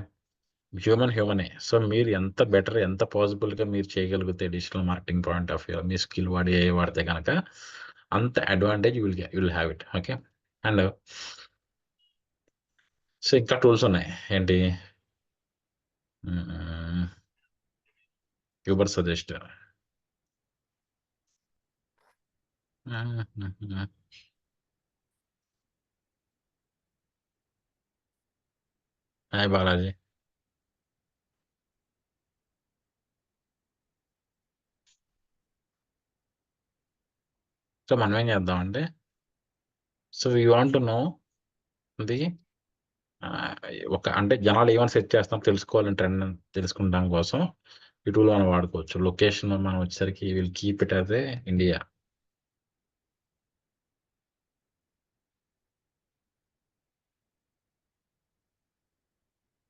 హ్యూమనే. సో మీరు ఎంత బెటర్, ఎంత పాసిబుల్గా మీరు చేయగలిగితే digital marketing point of view మీ స్కిల్ వాడి ఏ వాడితే కనుక అంత advantage you will have it. Okay, and so ఇంకా టూల్స్ ఉన్నాయి. ఏంటి? Ubersuggest. Hi Balaji. So మనం ఏం చేద్దామంటే, so you want to know the ఒక అంటే జనాలు ఏమైనా సెట్ చేస్తాం తెలుసుకోవాలని, ట్రెండ్ తెలుసుకుంటాం కోసం ఈ టూల్ మనం వాడుకోవచ్చు. లొకేషన్ మనం వచ్చేసరికి will keep it as a India.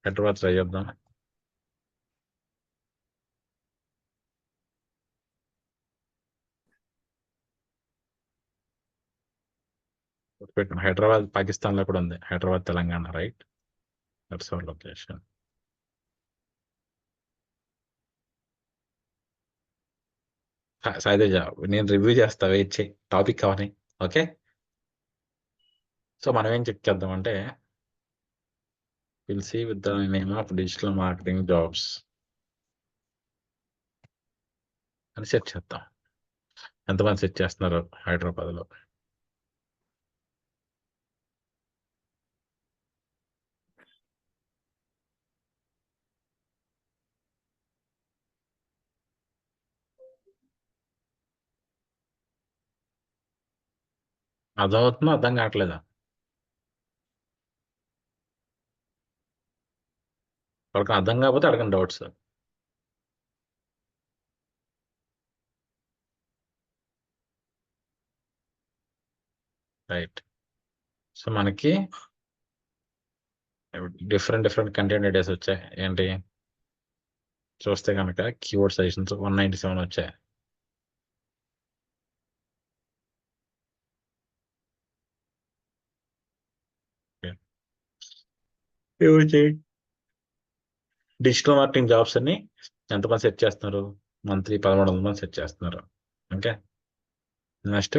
Hyderabad try చేద్దాం. పెట్టిన హైదరాబాద్ పాకిస్తాన్లో కూడా ఉంది, Hyderabad Telangana, right? That's our location. Sai Teja, నేను రివ్యూ చేస్తా, వెయిట్ చేయి, టాపిక్ అవని. ఓకే, సో మనం ఏం చెక్ చేద్దామంటే will see with the name of digital marketing jobs అని సెట్ చేద్దాం. ఎంతమంది సెట్ చేస్తున్నారు హైదరాబాద్లో? అర్థమవుతుందా, అర్థం కావట్లేదా? వాళ్ళకి అర్థం కాకపోతే అడగండి డౌట్స్. రైట్. సో మనకి డిఫరెంట్ కంటెంట్ ఐడియాస్ వచ్చాయి. ఏంటి చూస్తే కనుక కీవర్డ్ సజెషన్స్ 197 వచ్చాయి. డిజిటల్ మార్కెటింగ్ జాబ్స్ అన్ని ఎంతమంది సెట్ చేస్తున్నారు? మంత్లీ 1300 మంది సెట్ చేస్తున్నారు. Okay, next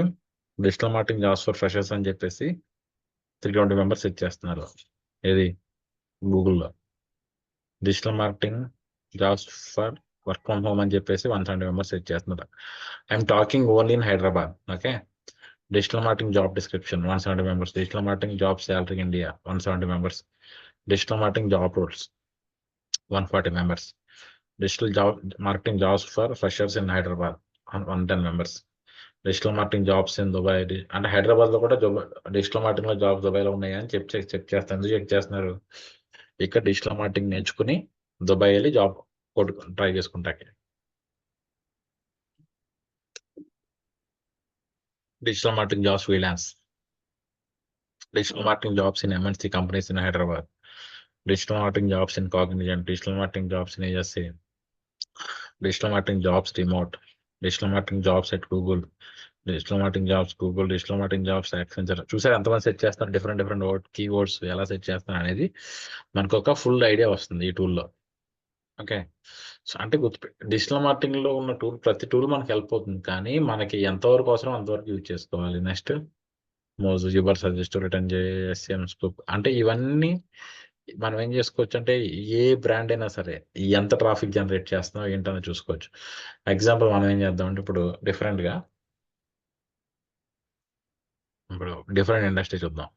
digital marketing jobs for freshers అని చెప్పేసి 320 మెంబర్స్ సెట్ చేస్తున్నారు. ఏది? గూగుల్లో. Digital marketing jobs for work from home అని చెప్పేసి 170 మెంబర్స్ సెట్ చేస్తున్నారు. I'm talking only in Hyderabad. Okay, digital marketing job description 170 members. Digital marketing job salary India 170 members. Digital marketing job roles 140 members. Digital job marketing jobs for freshers in Hyderabad 110 members. Digital marketing jobs in Dubai. అంటే హైదరాబాద్ లో కూడా digital marketing లో jobs దుబాయ్లో ఉన్నాయని check చేస్తారు. ఎందుకు check చేస్తున్నారు? ఇక్కడ డిజిటల్ మార్కెటింగ్ నేర్చుకుని దుబాయ్ వెళ్ళి జాబ్ ట్రై చేసుకుంటాకి. Digital marketing jobs freelance. Digital marketing jobs in MNC companies in Hyderabad. Digital marketing jobs in Cognizant. Digital marketing jobs in ఏజెస్సీ. Digital marketing jobs remote. Digital marketing jobs at Google. Digital marketing jobs Google. Digital marketing jobs Accenture. చూసారు ఎంతమంది set చేస్తారు? Different keywords ఎలా set చేస్తారు అనేది మనకు ఒక full idea వస్తుంది ఈ టూల్లో. ఓకే, సో అంటే డిజిటల్ మార్కెటింగ్ లో ఉన్న ప్రతి టూల్ మనకి హెల్ప్ అవుతుంది, కానీ మనకి ఎంతవరకు అవసరం అంతవరకు యూజ్ చేసుకోవాలి. Next Moz, Ubersuggest, return SM scoop. అంటే ఇవన్నీ మనం ఏం చేసుకోవచ్చు అంటే ఏ బ్రాండ్ అయినా సరే ఎంత ట్రాఫిక్ జనరేట్ చేస్తున్నాం ఏంటని చూసుకోవచ్చు. ఎగ్జాంపుల్ మనం ఏం చేద్దాం అంటే ఇప్పుడు డిఫరెంట్ ఇండస్ట్రీ చూద్దాం.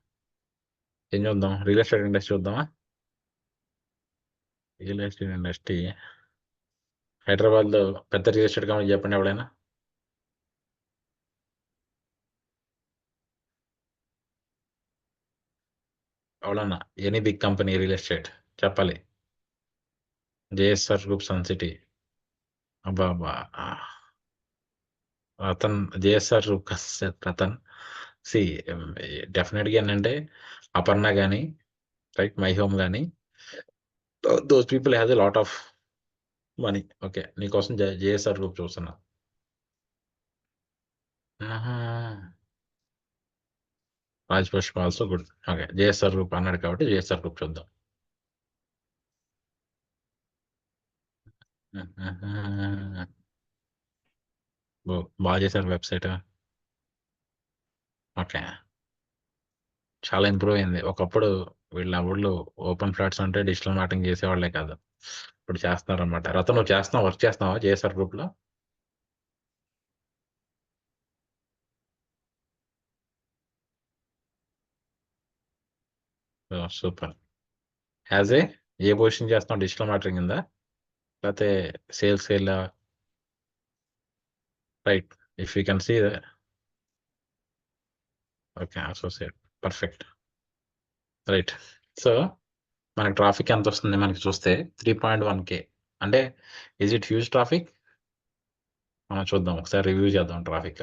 ఏం చూద్దాం? రియల్ ఎస్టేట్ ఇండస్ట్రీ చూద్దామా? రియల్ ఎస్టేట్ ఇండస్ట్రీ హైదరాబాద్లో పెద్ద రియల్ ఎస్టేట్ కంపెనీ చెప్పండి ఎవడైనా. ఎవడన్నా any big company real estate చెప్పాలి. JSR group, Sun City. అబ్బా రతన్, జేఎస్ఆర్ గ్రూప్ రతన్. సి డెఫినెట్గా ఏంటంటే అపర్ణ కానీ, రైట్, మై హోమ్ కానీ, those people has a lot of money. Okay, నీకోసం జేఎస్ఆర్ గ్రూప్ చూస్తున్నా. Raj Pushpa also good. Okay, JSR group అన్నాడు కాబట్టి జేఎస్ఆర్ గ్రూప్ చూద్దాం. బాగా చేశారు వెబ్సైట్. ఓకే, చాలా ఇంప్రూవ్ అయింది. ఒకప్పుడు వీళ్ళ ఊళ్ళో ఓపెన్ ఫ్లాట్స్ అంటే డిజిటల్ మార్కెటింగ్ చేసేవాళ్ళే కాదు, ఇప్పుడు చేస్తున్నారు అనమాట. రతన్, నువ్వు వర్క్ చేస్తున్నావా జేఎస్ఆర్ గ్రూప్ లో? సూపర్. ఏ పొజిషన్ చేస్తున్నావు? డిజిటల్ మార్కెటింగ్ కింద లేకపోతే sales right? If you can see. Okay, associate. Perfect. Right. So మనకి ట్రాఫిక్ ఎంత వస్తుంది మనకి చూస్తే 3.1K. అంటే ఈజ్ ఇట్ హ్యూజ్ ట్రాఫిక్? మనం చూద్దాం, ఒకసారి రివ్యూ చేద్దాం ట్రాఫిక్.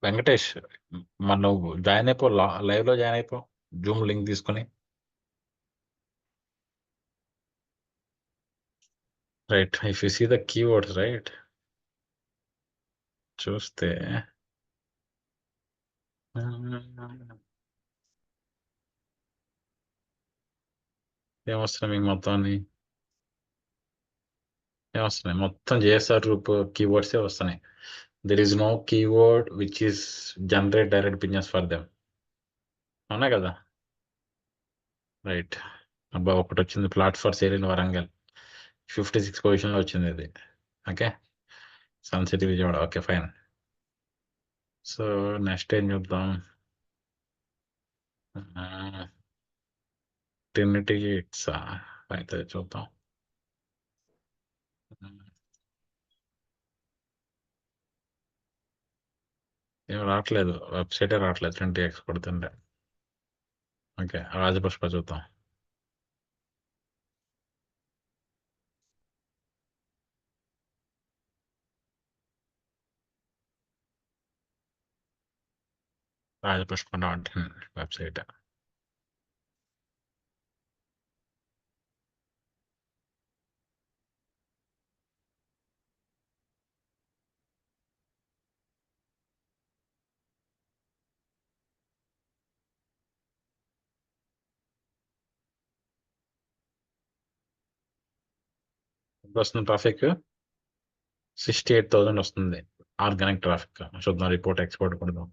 వెంకటేష్, మన నువ్వు జాయిన్ అయిపో, లైవ్ లో జాయిన్ అయిపో, జూమ్ లింక్ తీసుకుని. Right, if you see the keywords, right, చూస్తే ఏమొస్తున్నాయి మీకు మొత్తం అన్ని? ఏమొస్తున్నాయి? మొత్తం జేఎస్ఆర్ గ్రూప్ కీవర్డ్సే వస్తున్నాయి. There is no keyword which is generate direct business for them. అవునా కదా? రైట్. అబ్బా, ఒకటి వచ్చింది, plot for sale in Warangal. 56 పొజిషన్లో వచ్చింది ఇది. Okay, Sun City Vijayawada. Okay, fine. So next ఏం చూద్దాం? ట్రినిటీ అయితే చూద్దాం. ఏం రావట్లేదు, వెబ్సైటే రావట్లేదు. 20X కొడుతుండే. ఓకే, రాజపుష్ప చూద్దాం. రాజపుష్ప.in వెబ్సైట్. వస్తుంది ట్రాఫిక్ 68,000 వస్తుంది ఆర్గానిక్ ట్రాఫిక్. చూద్దాం రిపోర్ట్ ఎక్స్పోర్ట్ కొడదాం.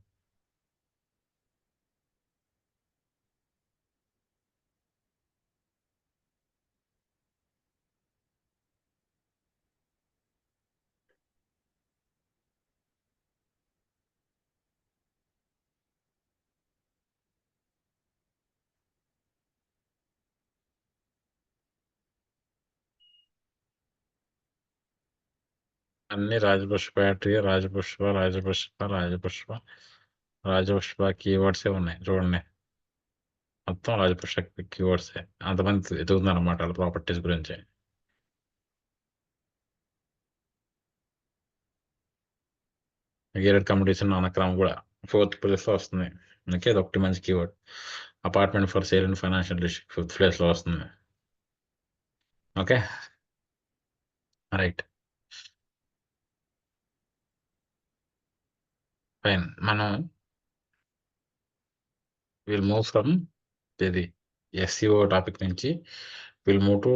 అన్ని రాజపుష్ప బ్యాటరీ రాజపుష్ప కీవర్డ్సే ఉన్నాయి చూడండి. మొత్తం రాజపుష్ప కీవర్డ్సే. అంతమంది ఎదుగుతున్నారు అన్నమాట వాళ్ళ ప్రాపర్టీస్ గురించి. గేటెడ్ కమ్యూనిటీషన్ నానక్రామ్ కూడా 4th ప్లేస్లో వస్తుంది. ఓకే, అది ఒకటి మంచి keyword. Apartment for sale and financial district 5th ప్లేస్లో వస్తుంది. Okay right fine. మనం విల్ మూవ్ ఫ్రమ్ ఇది ఎస్సీఓ టాపిక్ నుంచి will move to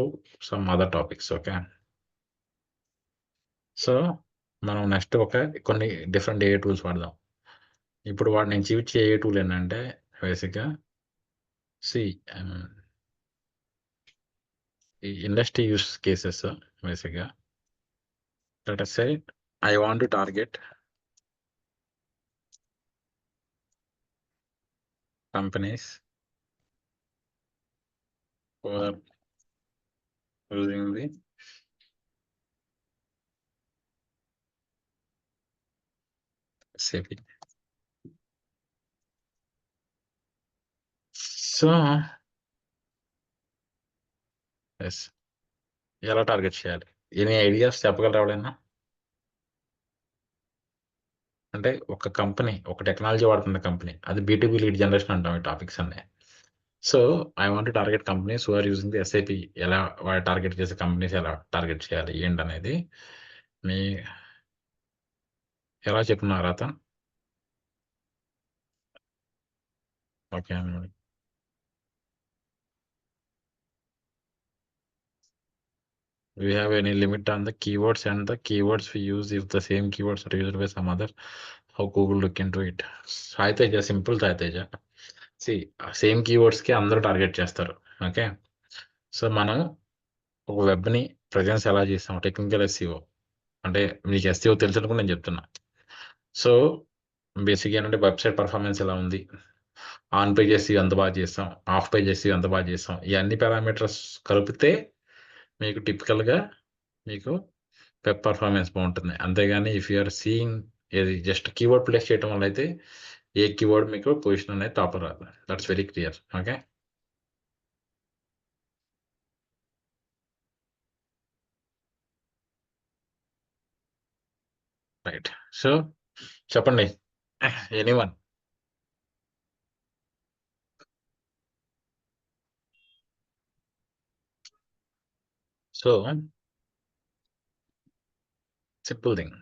some other topics. Okay, so మనం నెక్స్ట్ కొన్ని డిఫరెంట్ ఏఏ టూల్స్ వాడదాం. ఇప్పుడు నేను చూపించే ఏఏ టూల్ ఏంటంటే బేసిక్గా ఈ ఇండస్ట్రీ యూస్ కేసెస్. బేసిక్గా let us say I want to target companies who are using the SAP. So yes, ఎలా టార్గెట్ చేయాలి? ఎనీ ఐడియాస్ చెప్పగలరా ఎవరైనా? అంటే ఒక కంపెనీ ఒక టెక్నాలజీ వాడుతున్న కంపెనీ, అది B2B లీడ్ జనరేషన్ అంటాం ఈ టాపిక్స్ అన్నీ. So I want to target companies who are using the SAP. ఎలా వాళ్ళు టార్గెట్ చేసే కంపెనీస్ ఎలా టార్గెట్ చేయాలి ఏంటనేది మీ ఎలా చెప్తున్నారు అతను? ఓకే అండి. We have any limit on the keywords and the keywords we use if the same keywords are used by some other? How Google look into it? Saiteja, simple Saiteja. Same కీవర్డ్స్కి అందరూ target చేస్తారు. Okay, so మనం ఒక వెబ్ని presence ఎలా చేస్తాం? Technical SCO అంటే మీకు SCO తెలుసు నేను చెప్తున్నా. సో బేసిక్గా ఏంటంటే వెబ్సైట్ పర్ఫార్మెన్స్ ఎలా ఉంది, ఆన్ పేజ్ ఎస్సీఓ ఎంత బాగా చేస్తాం, ఆఫ్ పేజ్ ఎస్సీఓ ఎంత బాగా చేస్తాం, ఈ అన్ని పారామీటర్స్ కలిపితే మీకు టిపికల్గా మీకు వెబ్ పర్ఫార్మెన్స్ బాగుంటుంది. అంతేగాని ఇఫ్ యూఆర్ సీయింగ్ ఏది జస్ట్ కీవర్డ్ ప్లేస్ చేయడం వల్ల అయితే ఏ కీవర్డ్ మీకు పొజిషన్ అనేది టాప్ రాదు. That's very clear. Okay right. So చెప్పండి anyone. So simple thing,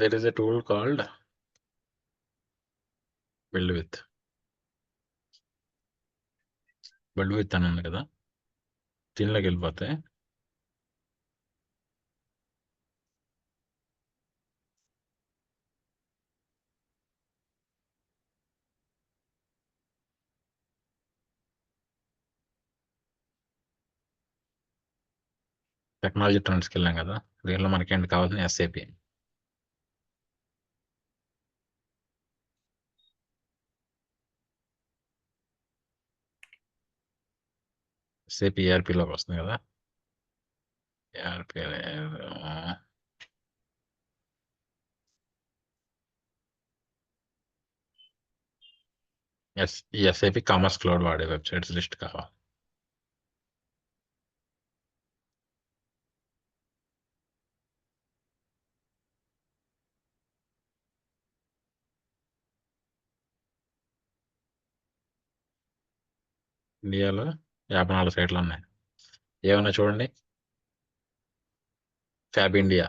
there is a tool called built with అని ఉంది కదా, దీనిలోకి వెళ్ళిపోతే టెక్నాలజీ ట్రెండ్స్కి వెళ్ళాం కదా, దీనిలో మనకేంటి కావాల్సిన ఎస్ఏపి. ఎస్ఏపి ఏఆర్పిలోకి వస్తుంది కదా, ఏఆర్పి ఈ ఎస్ఐపి కామర్స్ క్లౌడ్ వాడే వెబ్సైట్స్ లిస్ట్ కావాలి. ఇండియాలో 54 సైట్లు ఉన్నాయి. ఏమన్నా చూడండి. ఫ్యాబ్ ఇండియా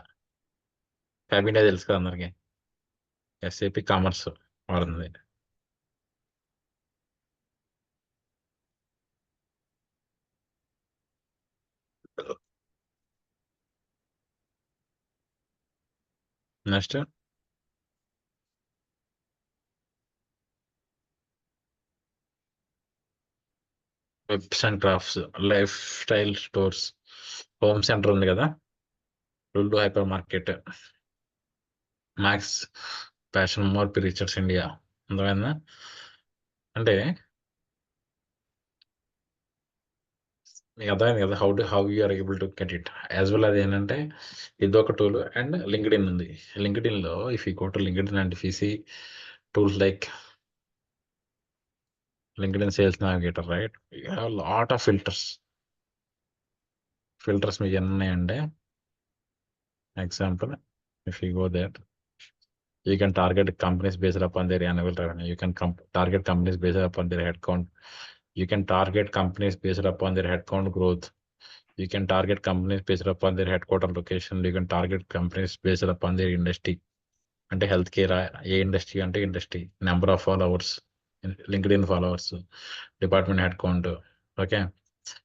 తెలుసు కదా అందరికి. ఎస్ఏపి కామర్స్ వాడుతుంది. Next webs and crafts, lifestyle stores, home centre ఉంది కదా, Lulu hypermarket, Max fashion more reachers India. అర్థమైందా? అంటే మీకు అర్థమైంది కదా, how you're able to get it. As well అది ఏంటంటే ఇదొక టూల్. అండ్ లింక్డ్ఇన్ ఉంది. లింక్డ్ఇన్లో if you go to LinkedIn and if you see tools like LinkedIn sales navigator, right, you have lot of filters. మీకు ఎన్ని ఉన్నాయంటే, example, if you go there, you can target companies based upon their annual revenue. You can target companies based upon their headcount. You can target companies based upon their headcount growth. You can target companies based upon their headquarter location. You can target companies based upon their industry. అంటే health care, ఏ industry అంటే industry, number of followers, LinkedIn followers, department head count. Okay,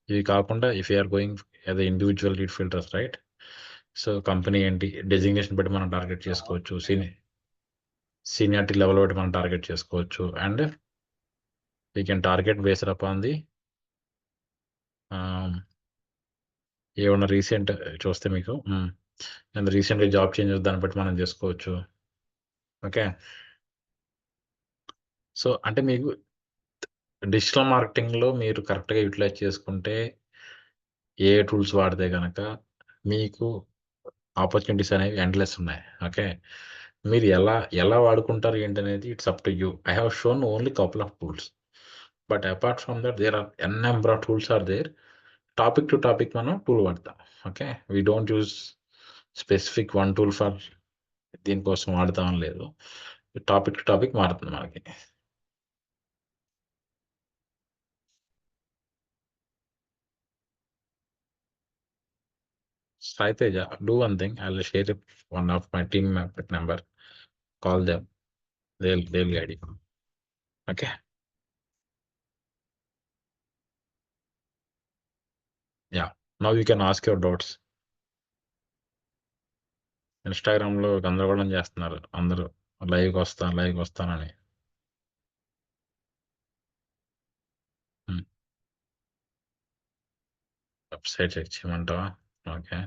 ఇవి కాకుండా if you're going as individual lead filters, right. So company ఏంటి, designation బట్టి మనం target చేసుకోవచ్చు, seniority level బట్టి మనం టార్గెట్ చేసుకోవచ్చు. And we can target based upon the ఏమన్నా రీసెంట్ చూస్తే మీకు రీసెంట్గా జాబ్ చేంజ్ దాన్ని బట్టి మనం చేసుకోవచ్చు. ఓకే, సో అంటే మీకు డిజిటల్ మార్కెటింగ్లో మీరు కరెక్ట్గా యూటిలైజ్ చేసుకుంటే, ఏ టూల్స్ వాడితే కనుక మీకు ఆపర్చునిటీస్ అనేవి ఎండ్లెస్ ఉన్నాయి. ఓకే, మీరు ఎలా వాడుకుంటారు ఏంటనేది it's up to you. I have shown only couple of tools, but apart from that there are n number of tools are there. Topic to topic మనం టూల్ వాడతాం. Okay, we don't use specific one tool for దీనికోసం వాడతామని లేదు. Topic to topic మారుతుంది మనకి. Sai Teja, do one thing. I'll share one of my team number. Call them. They'll guide you. Okay. Yeah. Now you can ask your doubts. ఇన్స్టాగ్రామ్లో గందరగోళం చేస్తున్నారు అందరూ, లైవ్కి వస్తానని. వెబ్సైట్ చెక్ చేయమంటావా? ఓకే,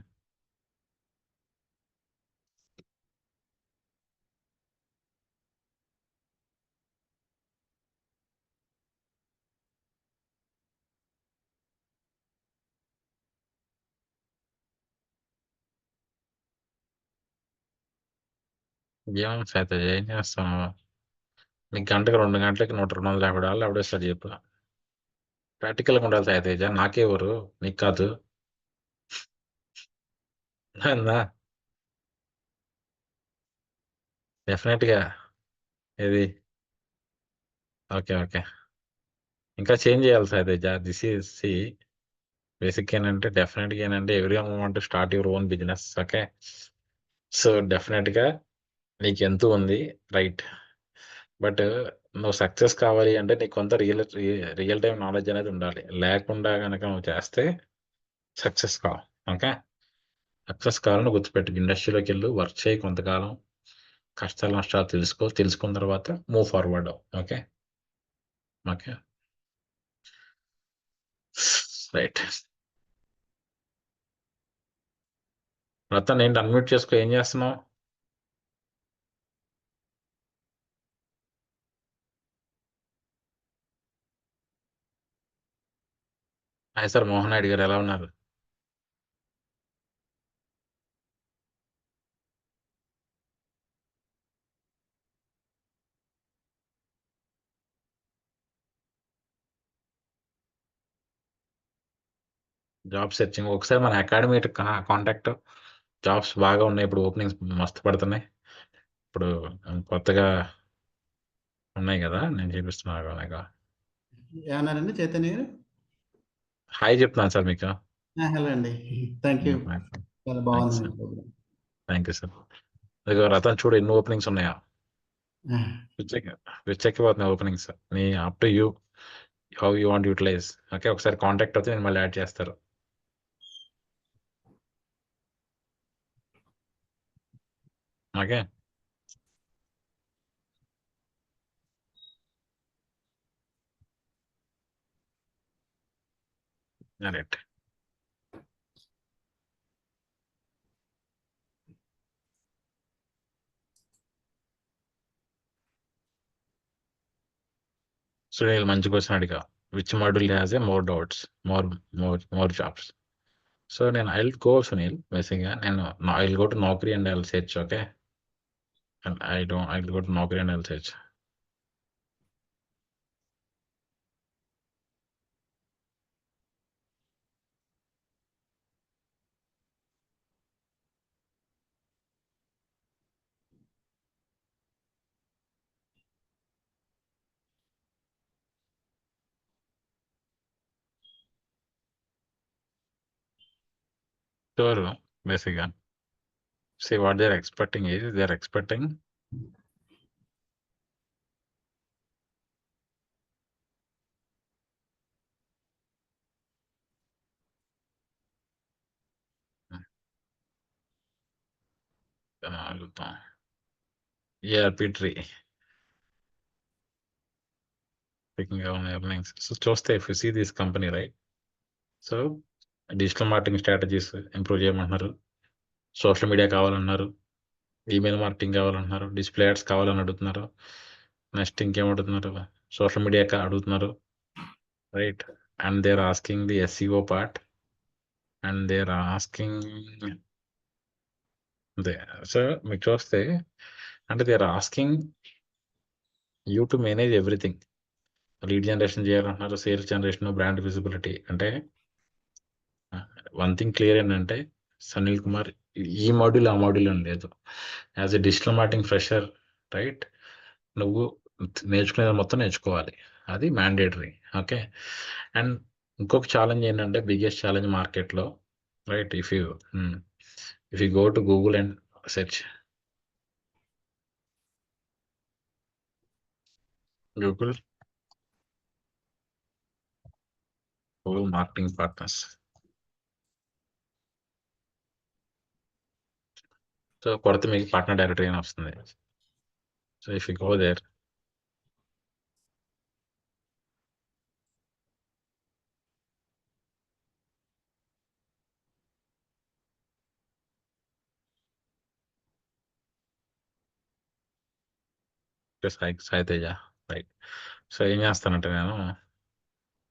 ఏం సైతే ఏం చేస్తాను. నీకు గంటకు 2 గంటలకి $100-250 ఎవడేస్తారు చెప్పు. ప్రాక్టికల్గా ఉండాలి సాయితేజ. నాకే ఎవరు, నీకు కాదు. ఉందా? డెఫినెట్గా. ఇది ఓకే, ఇంకా చేంజ్ చేయాలి సాయితేజ. దిస్ ఈజ్ బేసిక్ ఏంటంటే, డెఫినెట్గా ఏంటంటే every one want to start your own business. Okay, so డెఫినెట్గా నీకు ఎంత ఉంది, రైట్. బట్ నువ్వు సక్సెస్ కావాలి అంటే నీకు కొంత రియల్ టైం నాలెడ్జ్ అనేది ఉండాలి. లేకుండా కనుక నువ్వు చేస్తే సక్సెస్ కావు. ఓకే, సక్సెస్ కావాలని గుర్తుపెట్టు. ఇండస్ట్రీలోకి వెళ్ళు, వర్క్ చేయి కొంతకాలం, కష్టాలు నష్టాలు తెలుసుకున్న తర్వాత move forward. Okay okay, right. Ratan ఏంటి అన్మ్యూట్ చేసుకో, ఏం చేస్తున్నావు? హాయ్ సార్, మోహన్ నాయుడు గారు ఎలా ఉన్నారు? జాబ్ సెర్చింగ్ ఒకసారి మన అకాడమీ కాంటాక్ట్. జాబ్స్ బాగా ఉన్నాయి ఇప్పుడు, ఓపెనింగ్స్ మస్తు పడుతున్నాయి ఇప్పుడు. కొత్తగా ఉన్నాయి కదా, నేను చూపిస్తున్నాను. ఏమన్నారండి చైతన్య గారు? హాయ్ చెప్తున్నాను సార్ మీకు. హలో అండి, థ్యాంక్ యూ. చాలా బాగుంది ప్రోగ్రామ్. Thank you sir. ఇదిగో రతన్ చూడు, ఎన్ని ఓపెనింగ్స్ ఉన్నాయా. పిచ్చెక్కిపోతున్నాయి ఓపెనింగ్స్. నీ up to you how you want utilise. Okay, ఒకసారి కాంటాక్ట్ అవుతే నేను మళ్ళీ యాడ్ చేస్తారు. Okay, right. సునీల్ మంచి క్వశ్చన్ అడిగా. Which module has a more doubts, more jobs. So నేను ఐ విల్ గో సునీల్, బేసిక్గా నేను I will go to Naukri and I will search. Okay, and I will go to Naukri and I will search. Sure, basically. See, what they're expecting is they're expecting ERP tree. Picking up on earnings. So చూస్తే if you see this company, right? So digital marketing strategies improve చేయమంటున్నారు, social media కావాలన్నారు, email marketing కావాలంటున్నారు, display ads కావాలని అడుగుతున్నారు, next ఇంకేం అడుగుతున్నారు, social media అడుగుతున్నారు, right. And they are asking the SEO part and they are asking they. So మీకు చూస్తే అంటే they are asking you to manage everything. Lead generation చేయాలంటున్నారు, సేల్స్ జనరేషన్, బ్రాండ్ విజిబిలిటీ. అంటే వన్ థింగ్ క్లియర్ ఏంటంటే సునీల్ కుమార్ ఈ module ఆ module అని లేదు. As a digital marketing fresher, right, నువ్వు నేర్చుకునేది మొత్తం నేర్చుకోవాలి, అది మ్యాండేటరీ. ఓకే, అండ్ ఇంకొక ఛాలెంజ్ ఏంటంటే బిగ్గెస్ట్ ఛాలెంజ్ మార్కెట్లో, right, if you go to Google and search Google marketing partners. So కొడితే మీకు పార్ట్నర్ డైరెక్టరీ అని వస్తుంది. So if you go there, Sai Teja, right. So ఏం చేస్తానంటే నేను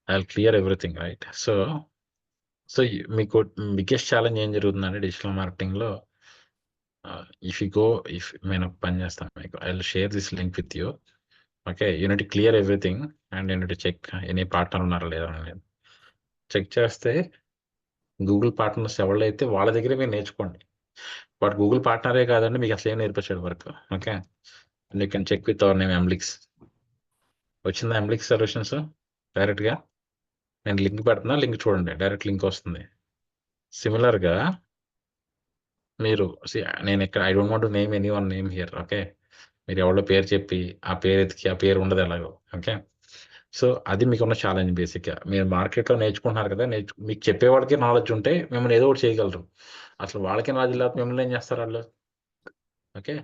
I will clear everything, right. So మీకు బిగ్గెస్ట్ ఛాలెంజ్ ఏం జరుగుతుందంటే డిజిటల్ మార్కెటింగ్లో, ఇఫ్ నేను ఒక పని చేస్తాను మీకు, I will share this link with you. Okay, you need clear everything and you need check any partner ఉన్నారా లేదా అనేది చెక్ చేస్తే గూగుల్ పార్ట్నర్స్ ఎవరైతే వాళ్ళ దగ్గరే మీరు నేర్చుకోండి. బట్ గూగుల్ పార్ట్నరే కాదండి, మీకు అసలు ఏం నేర్పించాడు వరకు. Okay, you can check with our name Emblix. వచ్చిందా ఎంబ్లిక్స్ సొల్యూషన్స్ డైరెక్ట్గా? నేను లింక్ పెడుతున్నా, లింక్ చూడండి, డైరెక్ట్ లింక్ వస్తుంది. సిమిలర్గా మీరు నేను ఇక్కడ I don't want to name any one name here. Okay, మీరు ఎవరో పేరు చెప్పి ఆ పేరు ఎతికి ఆ పేరు ఉండదు ఎలాగో. ఓకే, సో అది మీకున్న ఛాలెంజ్. బేసిక్గా మీరు మార్కెట్లో నేర్చుకుంటున్నారు కదా, మీకు చెప్పేవాడికి నాలెడ్జ్ ఉంటే మిమ్మల్ని ఏదో ఒకటి చేయగలరు. అసలు వాళ్ళకి నాలెడ్జ్ లేకపోతే మిమ్మల్ని ఏం చేస్తారు వాళ్ళు? ఓకే,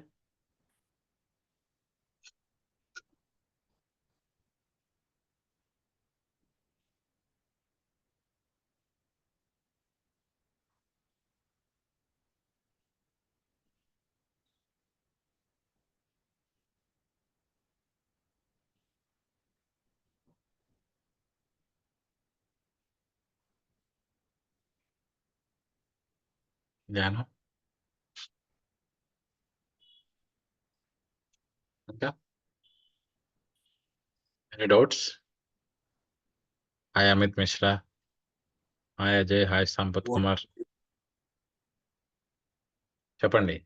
ధ్యానం. ఇంకా any doubts? Hi Amit Mishra, hi Ajay, hi Sampath Kumar, చెప్పండి.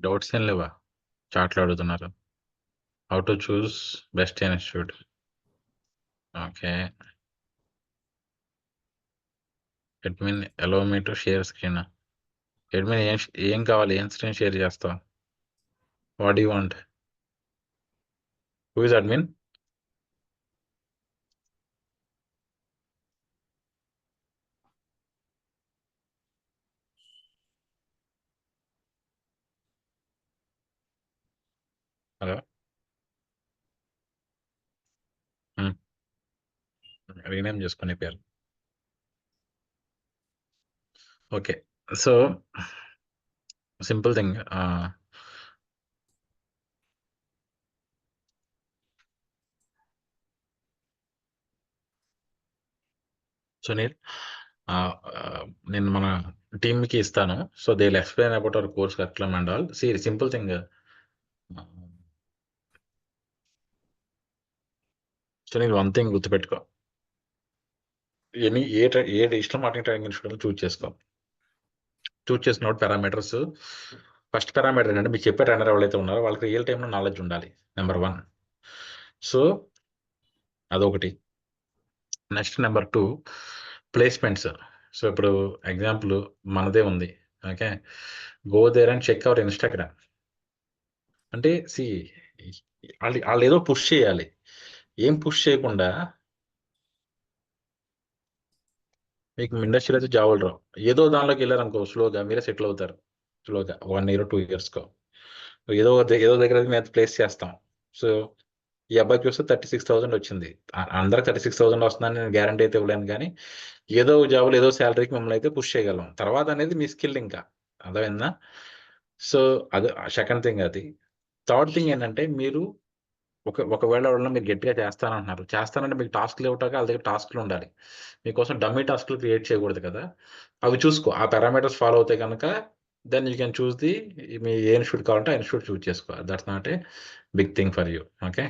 డౌట్స్ ఏం లేవా? చాట్లో అడుగుతున్నారు. How to choose best institute. Okay, admin allow me to share screen. Admin ఏం కావాలి, ఏం స్క్రీన్ షేర్ చేస్తావు? What do want? Who is admin? Hello, rename చేసుకునే పేరు. Okay, so simple thing. Sunil, నేను మన టీమ్కి ఇస్తాను. So they will explain about our course curriculum and all. See simple thing. Sunil, one thing గుర్తుపెట్టుకో, ఏ digital marketing training institute choose చేసుకో. చూస్ చేసినప్పుడు parameters, first parameter ఏంటంటే మీకు చెప్పే ట్రైనర్ ఎవరైతే ఉన్నారో వాళ్ళకి రియల్ టైంలో నాలెడ్జ్ ఉండాలి, నెంబర్ 1. సో అదొకటి. Next number 2, placements. సో ఇప్పుడు ఎగ్జాంపుల్ మనదే ఉంది. Okay, go there and check our Instagram. అంటే సి వాళ్ళు ఏదో పుష్ చేయాలి. ఏం పుష్ చేయకుండా మీకు ఇండస్ట్రీలో అయితే జాబులు రావు. ఏదో దానిలోకి వెళ్ళారనుకో, స్లోగా మీరే సెటిల్ అవుతారు. స్లోగా 1 year 2 yearsకో ఏదో దగ్గర మేము ప్లేస్ చేస్తాం. సో ఈ అబ్బాయికి చూస్తే 36,000 వచ్చింది. అందరికి 36,000 వస్తుందని నేను గ్యారంటీ అయితే ఇవ్వలేను, కానీ ఏదో జాబులు ఏదో శాలరీకి మిమ్మల్ని అయితే పుష్ చేయగలం. తర్వాత అనేది మీ స్కిల్, ఇంకా అర్థమైందా? సో అది సెకండ్ థింగ్. అది థర్డ్ థింగ్ ఏంటంటే, మీరు ఒకవేళ ఎవరైనా మీరు గట్టిగా చేస్తానంటున్నారు, చేస్తానంటే మీకు టాస్క్లు ఇవ్వటాక వాళ్ళ దగ్గర టాస్క్లు ఉండాలి. మీకోసం డమ్మీ టాస్క్లు క్రియేట్ చేయకూడదు కదా. అవి చూసుకో, ఆ పారామీటర్స్ ఫాలో అవుతే కనుక దెన్ యూ కెన్ చూస్ మీ ఏ ఇన్స్టిట్యూట్ కావాలంటే ఆ ఇన్స్టిట్యూట్ చూస్ చేసుకో. That's not a big thing for you. Okay,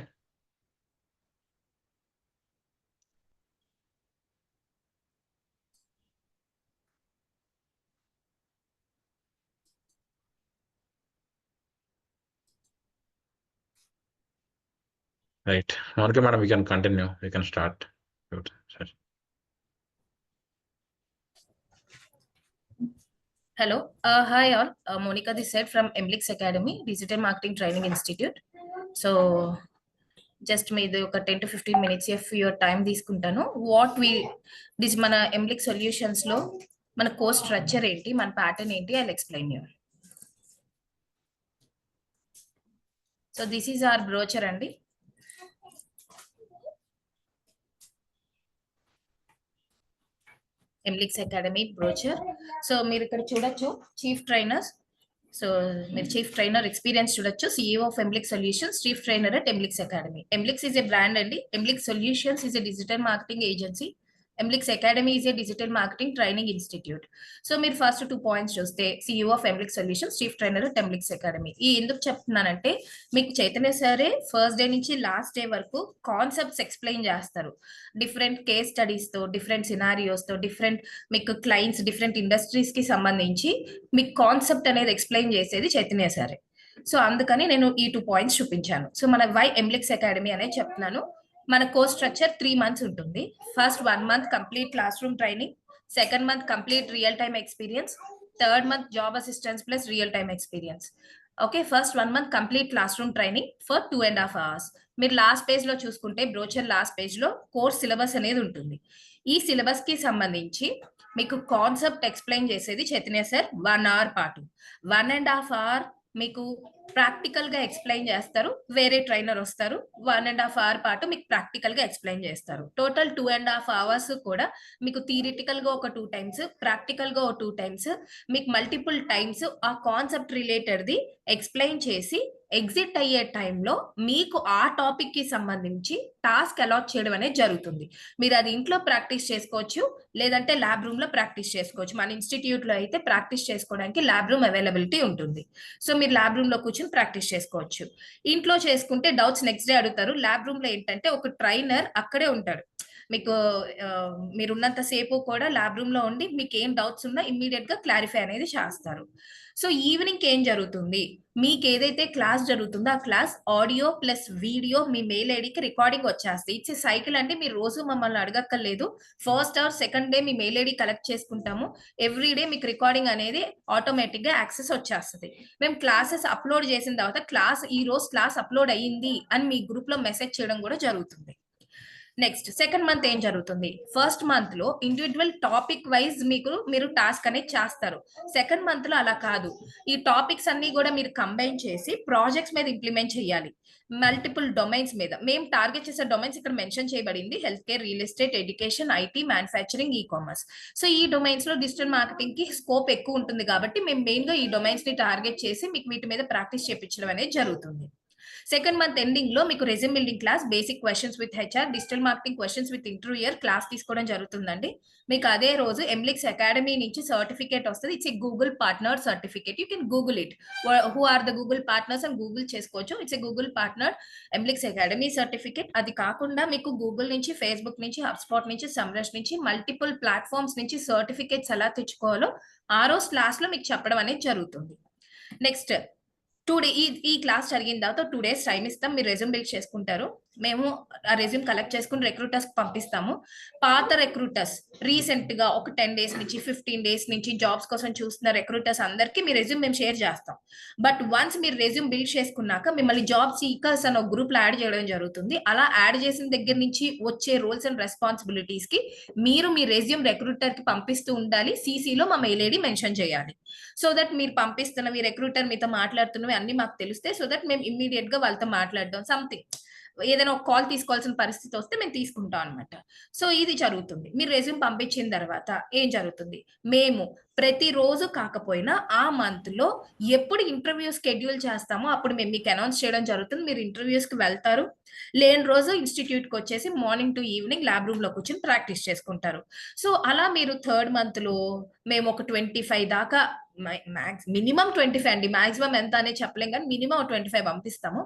right. Okay madam, we can continue, we can start. సరే. Hello. Hi all. Monica this side from MLix Academy, Digital Marketing Training Institute. So, just maybe ఒక 10 to 15 minutes of your time తీసుకుంటాను. This మన MLix Solutions లో మన course structure ఏంటి, మన pattern ఏంటి, I'll explain you. So, this is our brochure అండి. MLix Academy brochure. So మీరు ఇక్కడ చూడొచ్చు చీఫ్ ట్రైనర్స్. సో మీరు చీఫ్ ట్రైనర్ ఎక్స్పీరియన్స్ చూడొచ్చు. CEO of MLix Solutions, chief trainer at MLix Academy. MLix is a brand అండి. MLix Solutions is a digital marketing agency. MLix Academy is a digital marketing training institute. So మీరు first 2 points చూస్తే CEO of MLix Solutions, chief trainer at MLix Academy. ఈ ఎందుకు చెప్తున్నానంటే, మీకు చైతన్య సరే first day నుంచి last day వరకు concepts explain చేస్తారు. డిఫరెంట్ కేస్ స్టడీస్ తో, డిఫరెంట్ సినారియోస్ తో, డిఫరెంట్ మీకు క్లయింట్స్, డిఫరెంట్ ఇండస్ట్రీస్ కి సంబంధించి మీకు కాన్సెప్ట్ అనేది ఎక్స్ప్లెయిన్ చేసేది చైతన్య సరే. సో అందుకని నేను ఈ 2 points చూపించాను. సో మన వై MLix Academy అనేది చెప్తున్నాను. మన కోర్స్ స్ట్రక్చర్ 3 months ఉంటుంది. First 1 month complete class room training, second month complete real time experience, third month job assistance plus real time experience. Okay, first 1 month complete class room training for 2.5 hours. మీరు last page లో చూసుకుంటే, brochure last page లో course syllabus అనేది ఉంటుంది. ఈ syllabus కి సంబంధించి మీకు కాన్సెప్ట్ ఎక్స్ప్లెయిన్ చేసేది చైతన్య సార్ 1 hour పాటు. 1.5 hour మీకు ప్రాక్టికల్ గా ఎక్స్ప్లెయిన్ చేస్తారు. వేరే ట్రైనర్ వస్తారు, 1.5 hour పాటు మీకు ప్రాక్టికల్ గా ఎక్స్ప్లెయిన్ చేస్తారు. టోటల్ 2.5 hours కూడా మీకు థియరిటికల్ గా ఒక 2 times, ప్రాక్టికల్ గా ఒక 2 times, మీకు మల్టిపుల్ టైమ్స్ ఆ కాన్సెప్ట్ రిలేటెడ్ ది ఎక్స్ప్లెయిన్ చేసి ఎగ్జిట్ అయ్యే టైంలో మీకు ఆ టాపిక్ కి సంబంధించి టాస్క్ అలాట్ చేయడం అనేది జరుగుతుంది. మీరు అది ఇంట్లో ప్రాక్టీస్ చేసుకోవచ్చు, లేదంటే ల్యాబ్ రూమ్ లో ప్రాక్టీస్ చేసుకోవచ్చు. మన ఇన్స్టిట్యూట్ లో అయితే ప్రాక్టీస్ చేసుకోవడానికి ల్యాబ్ రూమ్ అవైలబిలిటీ ఉంటుంది. సో మీరు ల్యాబ్ రూమ్ లో కూర్చొని ప్రాక్టీస్ చేసుకోవచ్చు. ఇంట్లో చేసుకుంటే డౌట్స్ నెక్స్ట్ డే అడుగుతారు. ల్యాబ్ రూమ్ లో ఏంటంటే ఒక ట్రైనర్ అక్కడే ఉంటాడు. మీకు మీరున్నంత సేపు కూడా ల్యాబ్ రూమ్ లో ఉండి మీకు ఏం డౌట్స్ ఉన్నా ఇమ్మీడియట్ గా క్లారిఫై అనేది చేస్తారు. సో ఈవినింగ్ ఏం జరుగుతుంది, మీకు ఏదైతే క్లాస్ జరుగుతుందో ఆ క్లాస్ ఆడియో ప్లస్ వీడియో మీ మెయిల్ ఐడికి రికార్డింగ్ వచ్చేస్తుంది. ఇట్స్ సైకిల్ అంటే మీరు రోజు మమ్మల్ని అడగక్కర్లేదు. ఫస్ట్ ఆర్ సెకండ్ డే మీ మెయిల్ ఐడి కలెక్ట్ చేసుకుంటాము. ఎవ్రీ డే మీకు రికార్డింగ్ అనేది ఆటోమేటిక్ గా యాక్సెస్ వచ్చేస్తుంది. మేము క్లాసెస్ అప్లోడ్ చేసిన తర్వాత ఈ రోజు క్లాస్ అప్లోడ్ అయ్యింది అని మీ గ్రూప్ లో మెసేజ్ చేయడం కూడా జరుగుతుంది. నెక్స్ట్ సెకండ్ మంత్ ఏం జరుగుతుంది, ఫస్ట్ మంత్ లో ఇండివిజువల్ టాపిక్ వైజ్ మీరు టాస్క్ అనేది చేస్తారు. సెకండ్ మంత్ లో అలా కాదు, ఈ టాపిక్స్ అన్ని కూడా మీరు కంబైన్ చేసి ప్రాజెక్ట్స్ మీద ఇంప్లిమెంట్ చేయాలి. మల్టిపుల్ డొమైన్స్ మీద మేము టార్గెట్ చేసే డొమైన్స్ ఇక్కడ మెన్షన్ చేయబడింది. Health care, real estate, education, IT, manufacturing, e commerce. So ఈ డొమైన్స్ లో డిజిటల్ మార్కెటింగ్ కి స్కోప్ ఎక్కువ ఉంటుంది కాబట్టి మేము మెయిన్ గా ఈ డొమైన్స్ ని టార్గెట్ చేసి మీకు వీటి మీద ప్రాక్టీస్ చేయించడం అనేది జరుగుతుంది. సెకండ్ మంత్ ఎండింగ్ లో మీకు resume building class, basic questions with HR, digital marketing questions with interviewer class తీసుకోవడం జరుగుతుందండి. మీకు అదే రోజు ఎంబ్లిక్స్ అకాడమీ నుంచి సర్టిఫికేట్ వస్తుంది. It's a Google partner certificate. You can Google it, who are the Google partners అని గూగుల్ చేసుకోవచ్చు. It's a Google partner Emblix academy certificate. అది కాకుండా మీకు గూగుల్ నుంచి, ఫేస్బుక్ నుంచి, హబ్స్పాట్ నుంచి, సమ్రష్ నుంచి, మల్టిపుల్ ప్లాట్ఫామ్స్ నుంచి సర్టిఫికేట్స్ ఎలా తెచ్చుకోవాలో ఆ రోజు క్లాస్ లో మీకు చెప్పడం అనేది జరుగుతుంది. నెక్స్ట్ 2 డే ఈ క్లాస్ జరిగిన తర్వాత 2 days టైం ఇస్తాం. మీరు రెజ్యూమ్ బిల్డ్ చేసుకుంటారు. మేము ఆ రెజ్యూమ్ కలెక్ట్ చేసుకుని రిక్రూటర్స్ పంపిస్తాము. పాత రిక్రూటర్స్ రీసెంట్ గా ఒక 10 days నుంచి 15 days నుంచి జాబ్స్ కోసం చూస్తున్న రిక్రూటర్స్ అందరికి మీ రెజ్యూమ్ మేము షేర్ చేస్తాం. బట్ వన్స్ మీరు రెజ్యూమ్ బిల్డ్ చేసుకున్నాక మిమ్మల్ని జాబ్ సీకర్స్ అని ఒక గ్రూప్ లో యాడ్ చేయడం జరుగుతుంది. అలా యాడ్ చేసిన దగ్గర నుంచి వచ్చే రోల్స్ అండ్ రెస్పాన్సిబిలిటీస్ కి మీరు మీ రెజ్యూమ్ రిక్రూటర్ కి పంపిస్తూ ఉండాలి. సిసిలో మా మెయిల్ ఐడి మెన్షన్ చేయాలి. సో దట్ మీరు పంపిస్తున్నవి, రిక్రూటర్ మీతో మాట్లాడుతున్నవి అన్ని మాకు తెలుస్తాయి. సో దట్ మేము ఇమ్మీడియట్ గా వాళ్ళతో మాట్లాడడం, సంథింగ్ ఏదైనా ఒక కాల్ తీసుకోవాల్సిన పరిస్థితి వస్తే మేము తీసుకుంటాం అనమాట. సో ఇది జరుగుతుంది. మీరు రెజ్యూమ్ పంపించిన తర్వాత ఏం జరుగుతుంది, మేము ప్రతిరోజు కాకపోయినా ఆ మంత్ లో ఎప్పుడు ఇంటర్వ్యూ షెడ్యూల్ చేస్తామో అప్పుడు మేము మీకు అనౌన్స్ చేయడం జరుగుతుంది. మీరు ఇంటర్వ్యూస్ కి వెళ్తారు. లేని రోజు ఇన్స్టిట్యూట్ కి వచ్చేసి morning to evening lab room లో కూర్చొని ప్రాక్టీస్ చేసుకుంటారు. సో అలా మీరు థర్డ్ మంత్ లో మేము ఒక 25 దాకా, మినిమం 25 అండి, మాక్సిమం ఎంత అనేది చెప్పలేం కానీ మినిమం 25 పంపిస్తాము.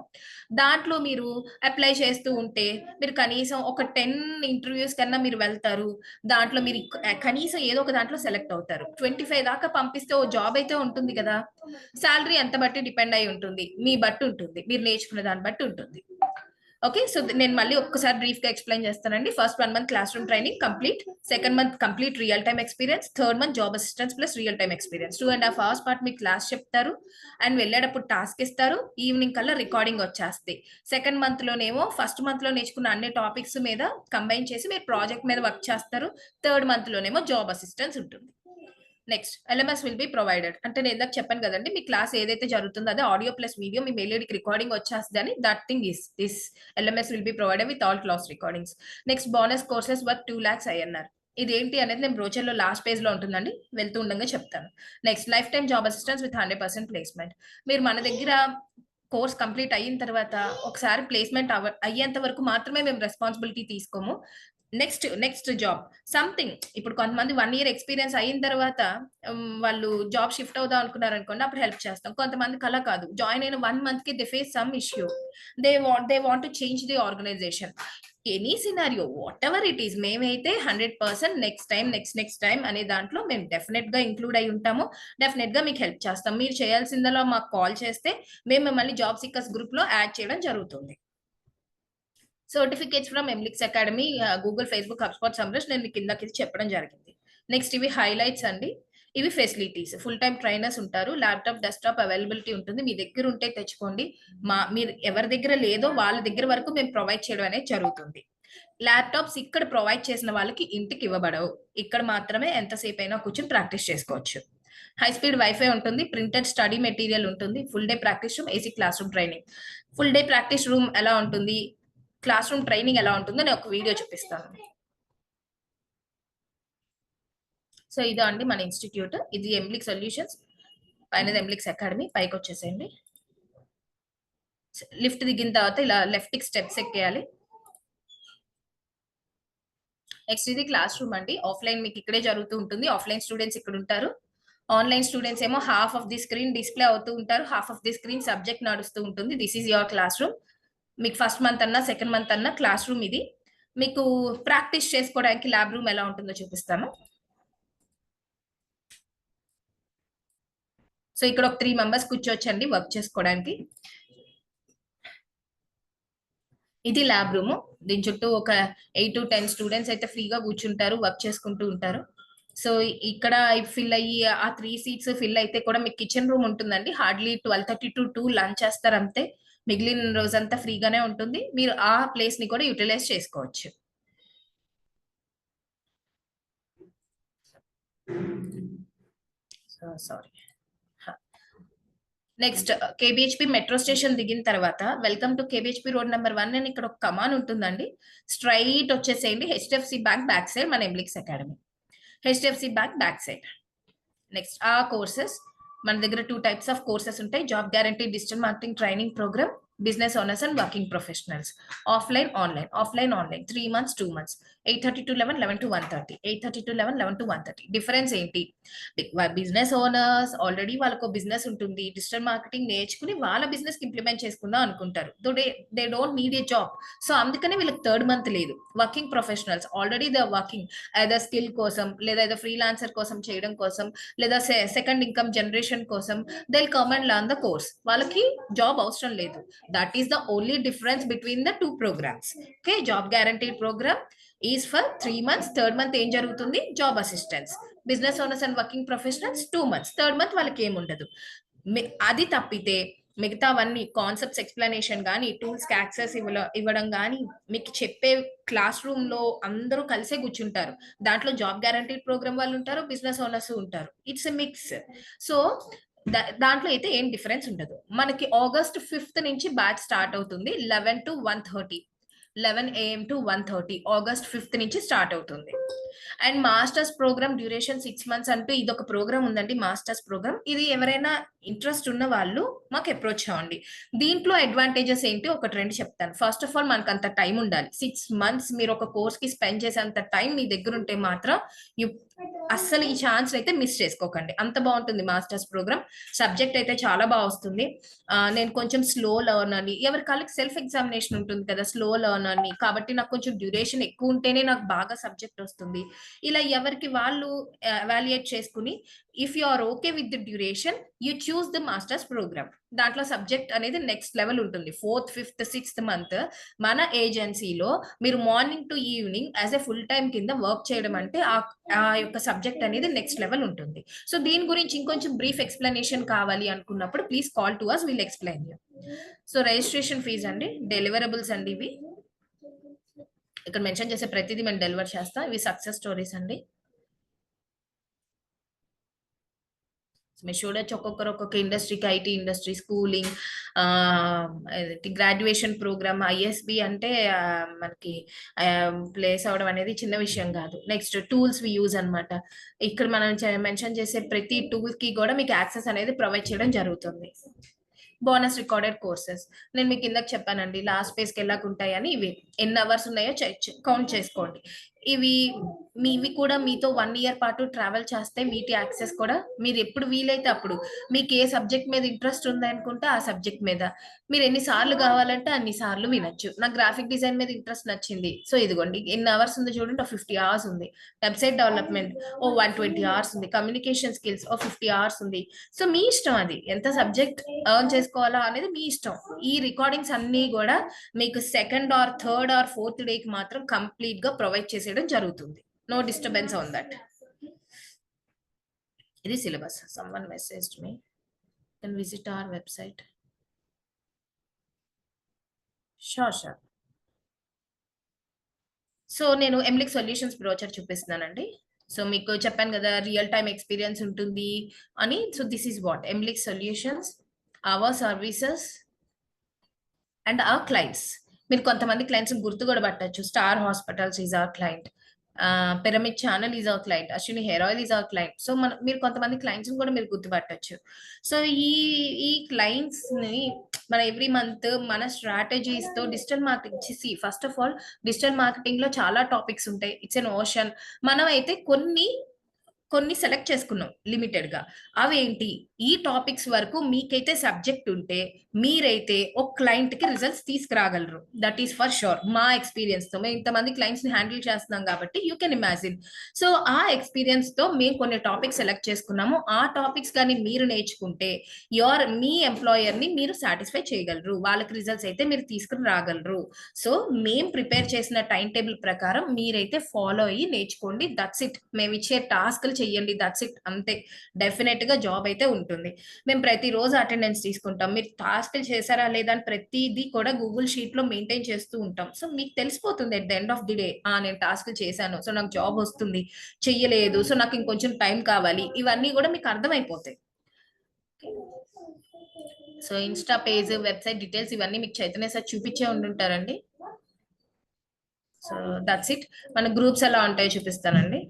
దాంట్లో మీరు అప్లై చేస్తూ ఉంటే మీరు కనీసం ఒక 10 ఇంటర్వ్యూస్ కన్నా మీరు వెళ్తారు. దాంట్లో మీరు కనీసం ఏదో ఒక దాంట్లో సెలెక్ట్ అవుతారు. 25 దాకా పంపిస్తే ఓ జాబ్ అయితే ఉంటుంది కదా. శాలరీ ఎంత బట్టి డిపెండ్ అయి ఉంటుంది, మీ బట్టి ఉంటుంది, మీరు నేర్చుకునే దాన్ని బట్టి ఉంటుంది. ఓకే, సో నేను మళ్ళీ ఒక్కసారి బ్రీఫ్ గా ఎక్స్ప్లెయిన్ చేస్తానండి. First 1 month class room training complete, second month complete real time experience, third month job assistance plus real time experience. 2.5 hours పాటు మీకు క్లాస్ చెప్తారు అండ్ వెళ్ళేటప్పుడు టాస్క్ ఇస్తారు. ఈవినింగ్ కల్లా రికార్డింగ్ వచ్చేస్తాయి. సెకండ్ మంత్ లోనేమో ఫస్ట్ మంత్ లో నేర్చుకున్న అన్ని టాపిక్స్ మీద కంబైన్ చేసి మీరు ప్రాజెక్ట్ మీద వర్క్ చేస్తారు. థర్డ్ మంత్ లోనేమో జాబ్ అసిస్టెన్స్ ఉంటుంది. Next LMS will be provided. అంటే నేను ఇందాక చెప్పాను కదండి, మీ క్లాస్ ఏదైతే జరుగుతుందో అదే ఆడియో ప్లస్ వీడియో మీ మెయిల్ ఐడికి రికార్డింగ్ వచ్చేస్తుంది అని. That thing is this LMS will be provided with all class recordings. Next bonus courses worth 2 lakhs INR. ఇదేంటి అనేది నేను బ్రోచర్ లో లాస్ట్ పేజ్ లో ఉంటుందండి, వెళ్తూ ఉండగా చెప్తాను. Next life time job assistance with 100% placement. మీరు మన దగ్గర కోర్స్ కంప్లీట్ అయిన తర్వాత ఒకసారి ప్లేస్మెంట్ అయ్యేంత వరకు మాత్రమే మేము రెస్పాన్సిబిలిటీ తీసుకోము. నెక్స్ట్ జాబ్ సంథింగ్, ఇప్పుడు కొంతమంది 1 year ఎక్స్పీరియన్స్ అయిన తర్వాత వాళ్ళు జాబ్ షిఫ్ట్ అవుదాం అనుకున్నారు అనుకోండి, అప్పుడు హెల్ప్ చేస్తాం. కొంతమంది అలా కాదు, జాయిన్ అయిన 1 month కి they face some issue, they want to change the organization. Any scenario whatever it is, మేమైతే 100% నెక్స్ట్ టైం అనే దాంట్లో మేము డెఫినెట్ గా ఇంక్లూడ్ అయి ఉంటాము. డెఫినెట్ గా మీకు హెల్ప్ చేస్తాం. మీరు చేయాల్సిందలా మాకు కాల్ చేస్తే మేము మిమ్మల్ని జాబ్ సీకర్స్ గ్రూప్ లో యాడ్ చేయడం జరుగుతుంది. Certificates from Emblix academy, Google, Facebook, HubSpot, Semrush నేను మీకు కిందకి చెప్పడం జరిగింది. నెక్స్ట్ ఇవి హైలైట్స్ అండి. ఇవి ఫెసిలిటీస్, ఫుల్ టైమ్ ట్రైనర్స్ ఉంటారు, ల్యాప్టాప్ డెస్క్టాప్ అవైలబిలిటీ ఉంటుంది. మీ దగ్గర ఉంటే తెచ్చుకోండి. మీరు ఎవరి దగ్గర లేదో వాళ్ళ దగ్గర వరకు మేము ప్రొవైడ్ చేయడం అనేది జరుగుతుంది. ల్యాప్టాప్స్ ఇక్కడ ప్రొవైడ్ చేసిన వాళ్ళకి ఇంటికి ఇవ్వబడవు. ఇక్కడ మాత్రమే ఎంతసేపు అయినా కూర్చొని ప్రాక్టీస్ చేసుకోవచ్చు. హై స్పీడ్ వైఫై ఉంటుంది, ప్రింటెడ్ స్టడీ మెటీరియల్ ఉంటుంది, full day practice room, AC class room training. Full day practice room ఎలా ఉంటుంది, క్లాస్ రూమ్ ట్రైనింగ్ ఎలా ఉంటుందో నేను ఒక వీడియో చూపిస్తాను. సో ఇదా అండి మన ఇన్స్టిట్యూట్. ఇది ఎంబ్లిక్ సొల్యూషన్స్, పైన ఎంబ్లిక్స్ అకాడమీ. పైకి వచ్చేసేయండి. లిఫ్ట్ దిగిన తర్వాత ఇలా లెఫ్ట్ కి స్టెప్స్ ఎక్కేయాలి. నెక్స్ట్ ఇది క్లాస్ రూమ్ అండి. ఆఫ్లైన్ మీకు ఇక్కడే జరుగుతూ ఉంటుంది. ఆఫ్లైన్ స్టూడెంట్స్ ఇక్కడ ఉంటారు. ఆన్లైన్ స్టూడెంట్స్ ఏమో half of the screen display అవుతూ ఉంటారు, half of the screen subject నడుస్తూ ఉంటుంది. This is your class room. మీకు ఫస్ట్ మంత్ అన్నా సెకండ్ మంత్ అన్నా క్లాస్ రూమ్ ఇది. మీకు ప్రాక్టీస్ చేసుకోవడానికి ల్యాబ్ రూమ్ ఎలా ఉంటుందో చూపిస్తాను. సో ఇక్కడ ఒక 3 మెంబర్స్ కూర్చోవచ్చండి వర్క్ చేసుకోవడానికి. ఇది ల్యాబ్ రూమ్. దీని చుట్టూ ఒక 8 to 10 స్టూడెంట్స్ అయితే ఫ్రీగా కూర్చుంటారు, వర్క్ చేసుకుంటూ ఉంటారు. సో ఇక్కడ ఫిల్ అయ్యి ఆ 3 సీట్స్ ఫిల్ అయితే కూడా మీకు కిచెన్ రూమ్ ఉంటుందండి. హార్డ్లీ 12:30 to 2 లంచ్ చేస్తారు అంతే. మిగిలిన రోజంతా ఫ్రీగానే ఉంటుంది. మీరు ఆ ప్లేస్ ని కూడా యూటిలైజ్ చేసుకోవచ్చు. Sorry. Next KBHP metro station దిగిన తర్వాత welcome to KBHP road number 1 అని ఇక్కడ ఒక కమాన్ ఉంటుందండి. స్ట్రైట్ వచ్చేసేయండి. హెచ్డిఎఫ్సి బ్యాక్ సైడ్ మన Emblix academy. HDFC back side. Next ఆ కోర్సెస్ మన దగ్గర 2 types ఆఫ్ కోర్సెస్ ఉంటాయి. Job guarantee digital marketing training program, business owners and working professionals. Offline online 3 months 2 months. 8:30 to 11, 11 to 1:30. 8:30 to 11, 11 to 1:30. Difference ఏంటి? Business owners already వాళ్ళకు business ఉంటుంది, digital marketing నేర్చుకుని వాళ్ళ business కి implement చేసుకుందాం అనుకుంటారు. They don't need a job. So అందుకనే వీళ్ళకి 3rd month లేదు. Working professionals already they working ఏదో స్కిల్ కోసం, లేదా ఏదో ఫ్రీలాన్సర్ కోసం చేయడం కోసం, లేదా సెకండ్ ఇన్కమ్ జనరేషన్ కోసం they will come and learn the course. వాళ్ళకి జాబ్ అవసరం లేదు. That is the only difference between the 2 programs. Okay, job guaranteed program is for 3 months. 3rd month ఏం జరుగుతుంది? Job assistance. Business owners and working professionals 2 months. 3rd month వాళ్ళకి ఏముండదు. అది తప్పితే మిగతావన్నీ కాన్సెప్ట్స్ ఎక్స్ప్లెనేషన్ కానీ, టూల్స్ కి యాక్సెస్ ఇవ్వడం కానీ, మీకు చెప్పే క్లాస్ రూమ్ లో అందరూ కలిసే కూర్చుంటారు. దాంట్లో జాబ్ గ్యారంటీడ్ ప్రోగ్రామ్ వాళ్ళు ఉంటారు, బిజినెస్ ఓనర్స్ ఉంటారు. It's a mix. సో దాంట్లో అయితే ఏం డిఫరెన్స్ ఉండదు. మనకి August 5th నుంచి బ్యాచ్ స్టార్ట్ అవుతుంది. 11 to 1:30. 11 AM to 1:30 August 5th నుంచి స్టార్ట్ అవుతుంది. And masters program duration 6 months అంటూ ఇది ఒక ప్రోగ్రామ్ ఉందండి. మాస్టర్స్ ప్రోగ్రామ్ ఇది ఎవరైనా ఇంట్రెస్ట్ ఉన్న వాళ్ళు మాకు అప్రోచ్ అవ్వండి. దీంట్లో అడ్వాంటేజెస్ ఏంటి ఒక 2 చెప్తాను. ఫస్ట్ ఆఫ్ ఆల్ మనకు అంత టైం ఉండాలి. 6 months మీరు ఒక కోర్స్ కి స్పెండ్ చేసేంత టైం మీ దగ్గర ఉంటే మాత్రం అస్సలు ఈ ఛాన్స్ అయితే మిస్ చేసుకోకండి. అంత బాగుంటుంది మాస్టర్స్ ప్రోగ్రామ్. సబ్జెక్ట్ అయితే చాలా బాగా వస్తుంది. నేను కొంచెం స్లో లర్నర్ అని, ఎవరి కాళ్ళకి సెల్ఫ్ ఎగ్జామినేషన్ ఉంటుంది కదా, స్లో లర్నర్ అని, కాబట్టి నాకు కొంచెం డ్యూరేషన్ ఎక్కువ ఉంటేనే నాకు బాగా సబ్జెక్ట్ వస్తుంది. ఇలా ఎవరికి వాళ్ళు ఎవాల్యుయేట్ చేసుకుని if you are okay with the duration you choose the masters program. దాంట్లో సబ్జెక్ట్ అనేది నెక్స్ట్ లెవెల్ ఉంటుంది. 4th, 5th, 6th month మన ఏజెన్సీలో మీరు morning to evening as a full time కింద వర్క్ చేయడం అంటే ఆ యొక్క సబ్జెక్ట్ అనేది నెక్స్ట్ లెవెల్ ఉంటుంది. సో దీని గురించి ఇంకొంచెం బ్రీఫ్ ఎక్స్ప్లెనేషన్ కావాలి అనుకున్నప్పుడు please call to us, will explain you. So registration fees అండి, డెలివరబుల్స్ అండి ఇవి. ఇక్కడ మెన్షన్ చేసే ప్రతిదీ మేము డెలివర్ చేస్తాం. ఇవి సక్సెస్ స్టోరీస్ అండి. మీరు చూడొచ్చు ఒక్కొక్క ఇండస్ట్రీకి, IT industry, schooling, graduation program, ISB అంటే మనకి ప్లేస్ అవడం అనేది చిన్న విషయం కాదు. నెక్స్ట్ టూల్స్ వి యూజ్ అనమాట. ఇక్కడ మనం మెన్షన్ చేసే ప్రతి టూల్ కి కూడా మీకు యాక్సెస్ అనేది ప్రొవైడ్ చేయడం జరుగుతుంది. బోనస్ రికార్డెడ్ కోర్సెస్ నేను మీకు కిందకి చెప్పానండి. లాస్ట్ పేజ్కి వెళ్ళాక ఉంటాయని. ఇవి ఎన్ని అవర్స్ ఉన్నాయో కౌంట్ చేసుకోండి. ఇవి కూడా మీతో 1 year పాటు ట్రావెల్ చేస్తే వీటి యాక్సెస్ కూడా మీరు ఎప్పుడు వీలైతే అప్పుడు, మీకు ఏ సబ్జెక్ట్ మీద ఇంట్రెస్ట్ ఉంది అనుకుంటే ఆ సబ్జెక్ట్ మీద మీరు ఎన్నిసార్లు కావాలంటే అన్ని సార్లు వినొచ్చు. నాకు గ్రాఫిక్ డిజైన్ మీద ఇంట్రెస్ట్ నచ్చింది, సో ఇదిగోండి ఎన్ని అవర్స్ ఉందో చూడండి. 50 hours ఉంది. వెబ్సైట్ డెవలప్మెంట్ 120 hours ఉంది. కమ్యూనికేషన్ స్కిల్స్ 50 hours ఉంది. సో మీ ఇష్టం, అది ఎంత సబ్జెక్ట్ ఎర్న్ చేసుకోవాలా అనేది మీ ఇష్టం. ఈ రికార్డింగ్స్ అన్ని కూడా మీకు 2nd or 3rd or 4th డేకి మాత్రం కంప్లీట్ గా ప్రొవైడ్ చేసేయడం జరుగుతుంది. No disturbance on that. This syllabus. Someone messaged me. You can visit our website. Sure. So నేను ఎంబ్లిక్ సొల్యూషన్స్ బ్రోచర్ చూపిస్తున్నానండి. సో మీకు చెప్పాను కదా రియల్ టైమ్ ఎక్స్పీరియన్స్ ఉంటుంది అని. So this is what Emblix solutions, our services and our clients. మీరు కొంతమంది clients గుర్తు కూడా పట్టచ్చు. Star hospitals is our client, Pyramid channel is our client, Ashwini hair oil is our client. So మీరు కొంతమంది క్లయింట్స్ కూడా మీరు గుర్తుపట్టచ్చు. సో ఈ క్లయింట్స్ ని మన ఎవ్రీ మంత్ మన స్ట్రాటజీస్ తో digital marketing, first of all digital marketing లో చాలా టాపిక్స్ ఉంటాయి. It's an ocean. మనం అయితే కొన్ని కొన్ని సెలెక్ట్ చేసుకున్నాం లిమిటెడ్ గా. అవేంటి, ఈ టాపిక్స్ వరకు మీకైతే సబ్జెక్ట్ ఉంటే మీరైతే ఒక క్లయింట్ కి రిజల్ట్స్ తీసుకురాగలరు. That is for sure. మా ఎక్స్పీరియన్స్ తో మేము ఇంతమంది క్లయింట్స్ ని హ్యాండిల్ చేస్తున్నాం కాబట్టి యూ కెన్ ఇమాజిన్. సో ఆ ఎక్స్పీరియన్స్ తో మేము కొన్ని టాపిక్స్ సెలెక్ట్ చేసుకున్నాము. ఆ టాపిక్స్ కానీ మీరు నేర్చుకుంటే మీ ఎంప్లాయర్ ని మీరు సాటిస్ఫై చేయగలరు, వాళ్ళకి రిజల్ట్స్ అయితే మీరు తీసుకుని రాగలరు. సో మేము ప్రిపేర్ చేసిన టైం టేబుల్ ప్రకారం మీరైతే ఫాలో అయ్యి నేర్చుకోండి. That's it. మేము ఇచ్చే టాస్క్లు చెయ్యండి, దట్స్ ఇట్, అంతే. డెఫినెట్ గా జాబ్ అయితే ఉంటుంది. మేము ప్రతిరోజు అటెండెన్స్ తీసుకుంటాం. మీరు టాస్క్లు చేశారా లేదా అని ప్రతిదీ కూడా గూగుల్ షీట్ లో మెయింటైన్ చేస్తూ ఉంటాం. సో మీకు తెలిసిపోతుంది at the end of the day, నేను టాస్క్లు చేశాను, సో నాకు జాబ్ వస్తుంది, చెయ్యలేదు, సో నాకు ఇంకొంచెం టైం కావాలి, ఇవన్నీ కూడా మీకు అర్థమైపోతాయి. So Insta page, website details ఇవన్నీ మీకు చైతన్య సార్ చూపించే ఉండుంటారండి. So that's it. మన గ్రూప్స్ ఎలా ఉంటాయో చూపిస్తానండి.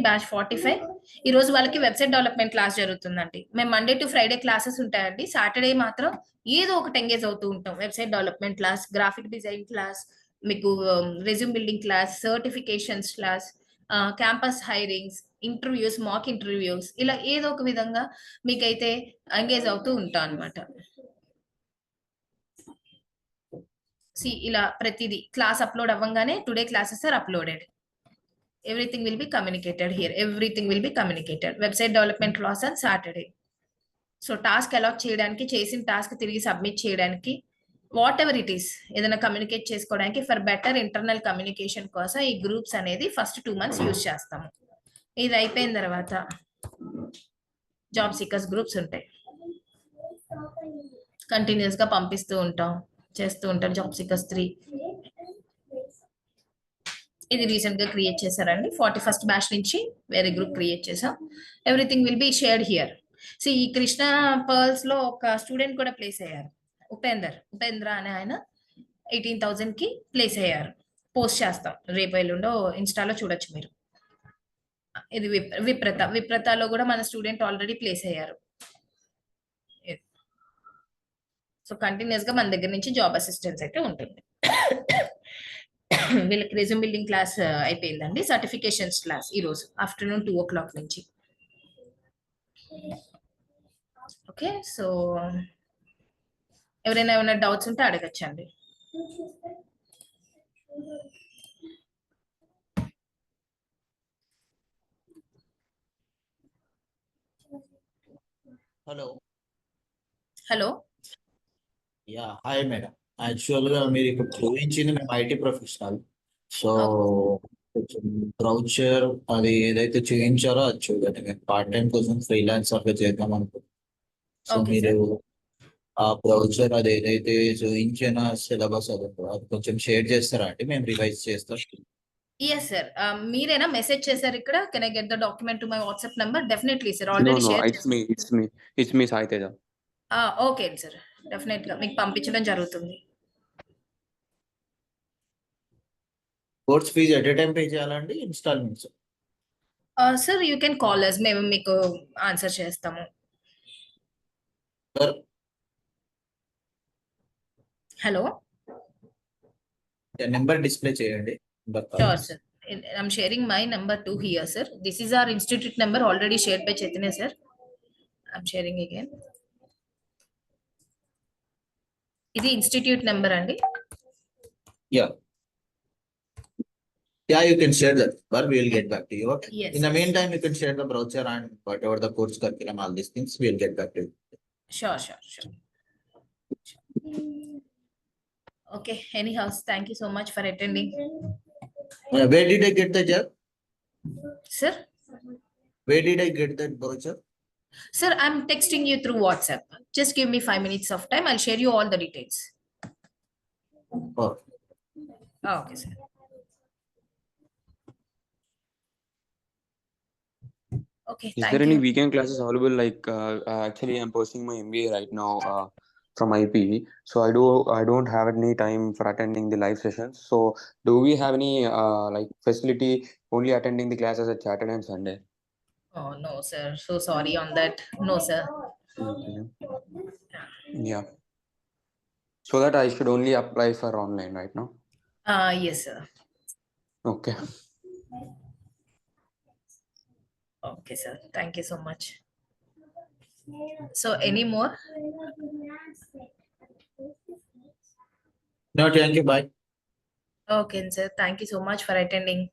బ్యాచ్ 45 ఈ రోజు వాళ్ళకి వెబ్సైట్ డెవలప్మెంట్ క్లాస్ జరుగుతుందండి. మేము మండే టు ఫ్రైడే క్లాసెస్ ఉంటాయండి. సాటర్డే మాత్రం ఏదో ఒకటి ఎంగేజ్ అవుతూ ఉంటాం. Website development class, graphic design class, మీకు resume building class, certifications class, campus hirings, interviews, mock interviews, ఇలా ఏదో ఒక విధంగా మీకైతే ఎంగేజ్ అవుతూ ఉంటాం అనమాట. ఇలా ప్రతిదీ క్లాస్ అప్లోడ్ అవ్వగానే today classes are uploaded. Everything will be communicated here. Everything will be communicated. Website development class on Saturday. So task allot చేయడానికి, చేసిన టాస్క్ తిరిగి సబ్మిట్ చేయడానికి, వాట్ ఎవర్ ఇట్ ఈస్, ఏదైనా కమ్యూనికేట్ చేసుకోవడానికి ఫర్ బెటర్ ఇంటర్నల్ కమ్యూనికేషన్ కోసం ఈ groups అనేది first 2 months use చేస్తాము. ఇది అయిపోయిన తర్వాత జాబ్ సీకర్స్ గ్రూప్స్ ఉంటాయి. కంటిన్యూస్ గా పంపిస్తూ ఉంటాం, చేస్తూ ఉంటారు. జాబ్ సీకర్స్ 3 ఇది రీసెంట్ గా క్రియేట్ చేశారండి. 41st బ్యాచ్ నుంచి వేరే గ్రూప్ క్రియేట్ చేసాం. Everything will be shared here. So ఈ కృష్ణ పర్ల్స్ లో ఒక స్టూడెంట్ కూడా ప్లేస్ అయ్యారు, ఉపేంద్ర అనే ఆయన 18,000 కి ప్లేస్ అయ్యారు. పోస్ట్ చేస్తాం రేపు ఎల్లుండో, ఇన్స్టాలో చూడొచ్చు మీరు. ఇది విప్రతలో కూడా మన స్టూడెంట్ ఆల్రెడీ ప్లేస్ అయ్యారు. సో కంటిన్యూస్ గా మన దగ్గర నుంచి జాబ్ అసిస్టెన్స్ అయితే ఉంటుంది. వీళ్ళకి రెజ్యూమ్ బిల్డింగ్ క్లాస్ అయిపోయిందండి. సర్టిఫికేషన్స్ క్లాస్ ఈ రోజు ఆఫ్టర్నూన్ 2 o'clock నుంచి. ఓకే, సో ఎవరైనా ఏమైనా డౌట్స్ ఉంటే అడగచ్చండి. హలో. Yeah, hi madam. యాక్చువల్గా మీరు ఇప్పుడు చూపించింది మేము ఐటీ ప్రొఫెషనల్. సో కొంచెం బ్రౌచర్ అది ఏదైతే చూపించారో అది చూడండి. మేము పార్ట్ టైం కోసం ఫ్రీలాన్సర్ గా చేద్దాం అనుకుంటున్నాం. సో Okay, మీరు ఆ బ్రౌచర్ అది ఏదైతే చూపించిన సిలబస్ అది ఉందో అది కొంచెం షేర్ చేస్తారా అండి? మేము రివైజ్ చేస్తాం. Yes, sir. మీరేనా మెసేజ్ చేశారు ఇక్కడ? Can I get the document to my WhatsApp number? Definitely sir, No, already no, share it's me, Sai Teja. Okay sir, definite గా మీకు పంపించడం జరుగుతుంది. Course fee at a time pay చేయాలండి, installments? Sir you can call us, మేము మీకు answer చేస్తాము. Sir hello. Number display చేయండి. Sure, sir. I'm sharing my number too here, sir. This is our institute number already shared by Chaitanya, sir. I'm sharing again. This is institute number, Andy. Yeah, you can share that, but we will get back to you. Okay. Yes. In the meantime, you can share the brochure and whatever the course curriculum, all these things, we will get back to you. Sure. Okay. Anyhow, thank you so much for attending. Where did I get the job? Sir? Where did I get that brochure? Sir, I'm texting you through WhatsApp. Just give me 5 minutes of time. I'll share you all the details. Oh, Okay, sir. Okay, Is thank there any you. weekend classes available? Like, actually, I'm pursuing my MBA right now from IP, so I don't have any time for attending the live sessions. So, do we have any like facility only attending the classes at Saturday and Sunday? Oh, no, sir. So sorry on that. No, sir. Okay. Yeah. So that I should only apply for online right now. Yes, sir. Okay. Okay, sir. Thank you so much. So any more? No, thank you. Bye. Okay, sir. Thank you so much for attending.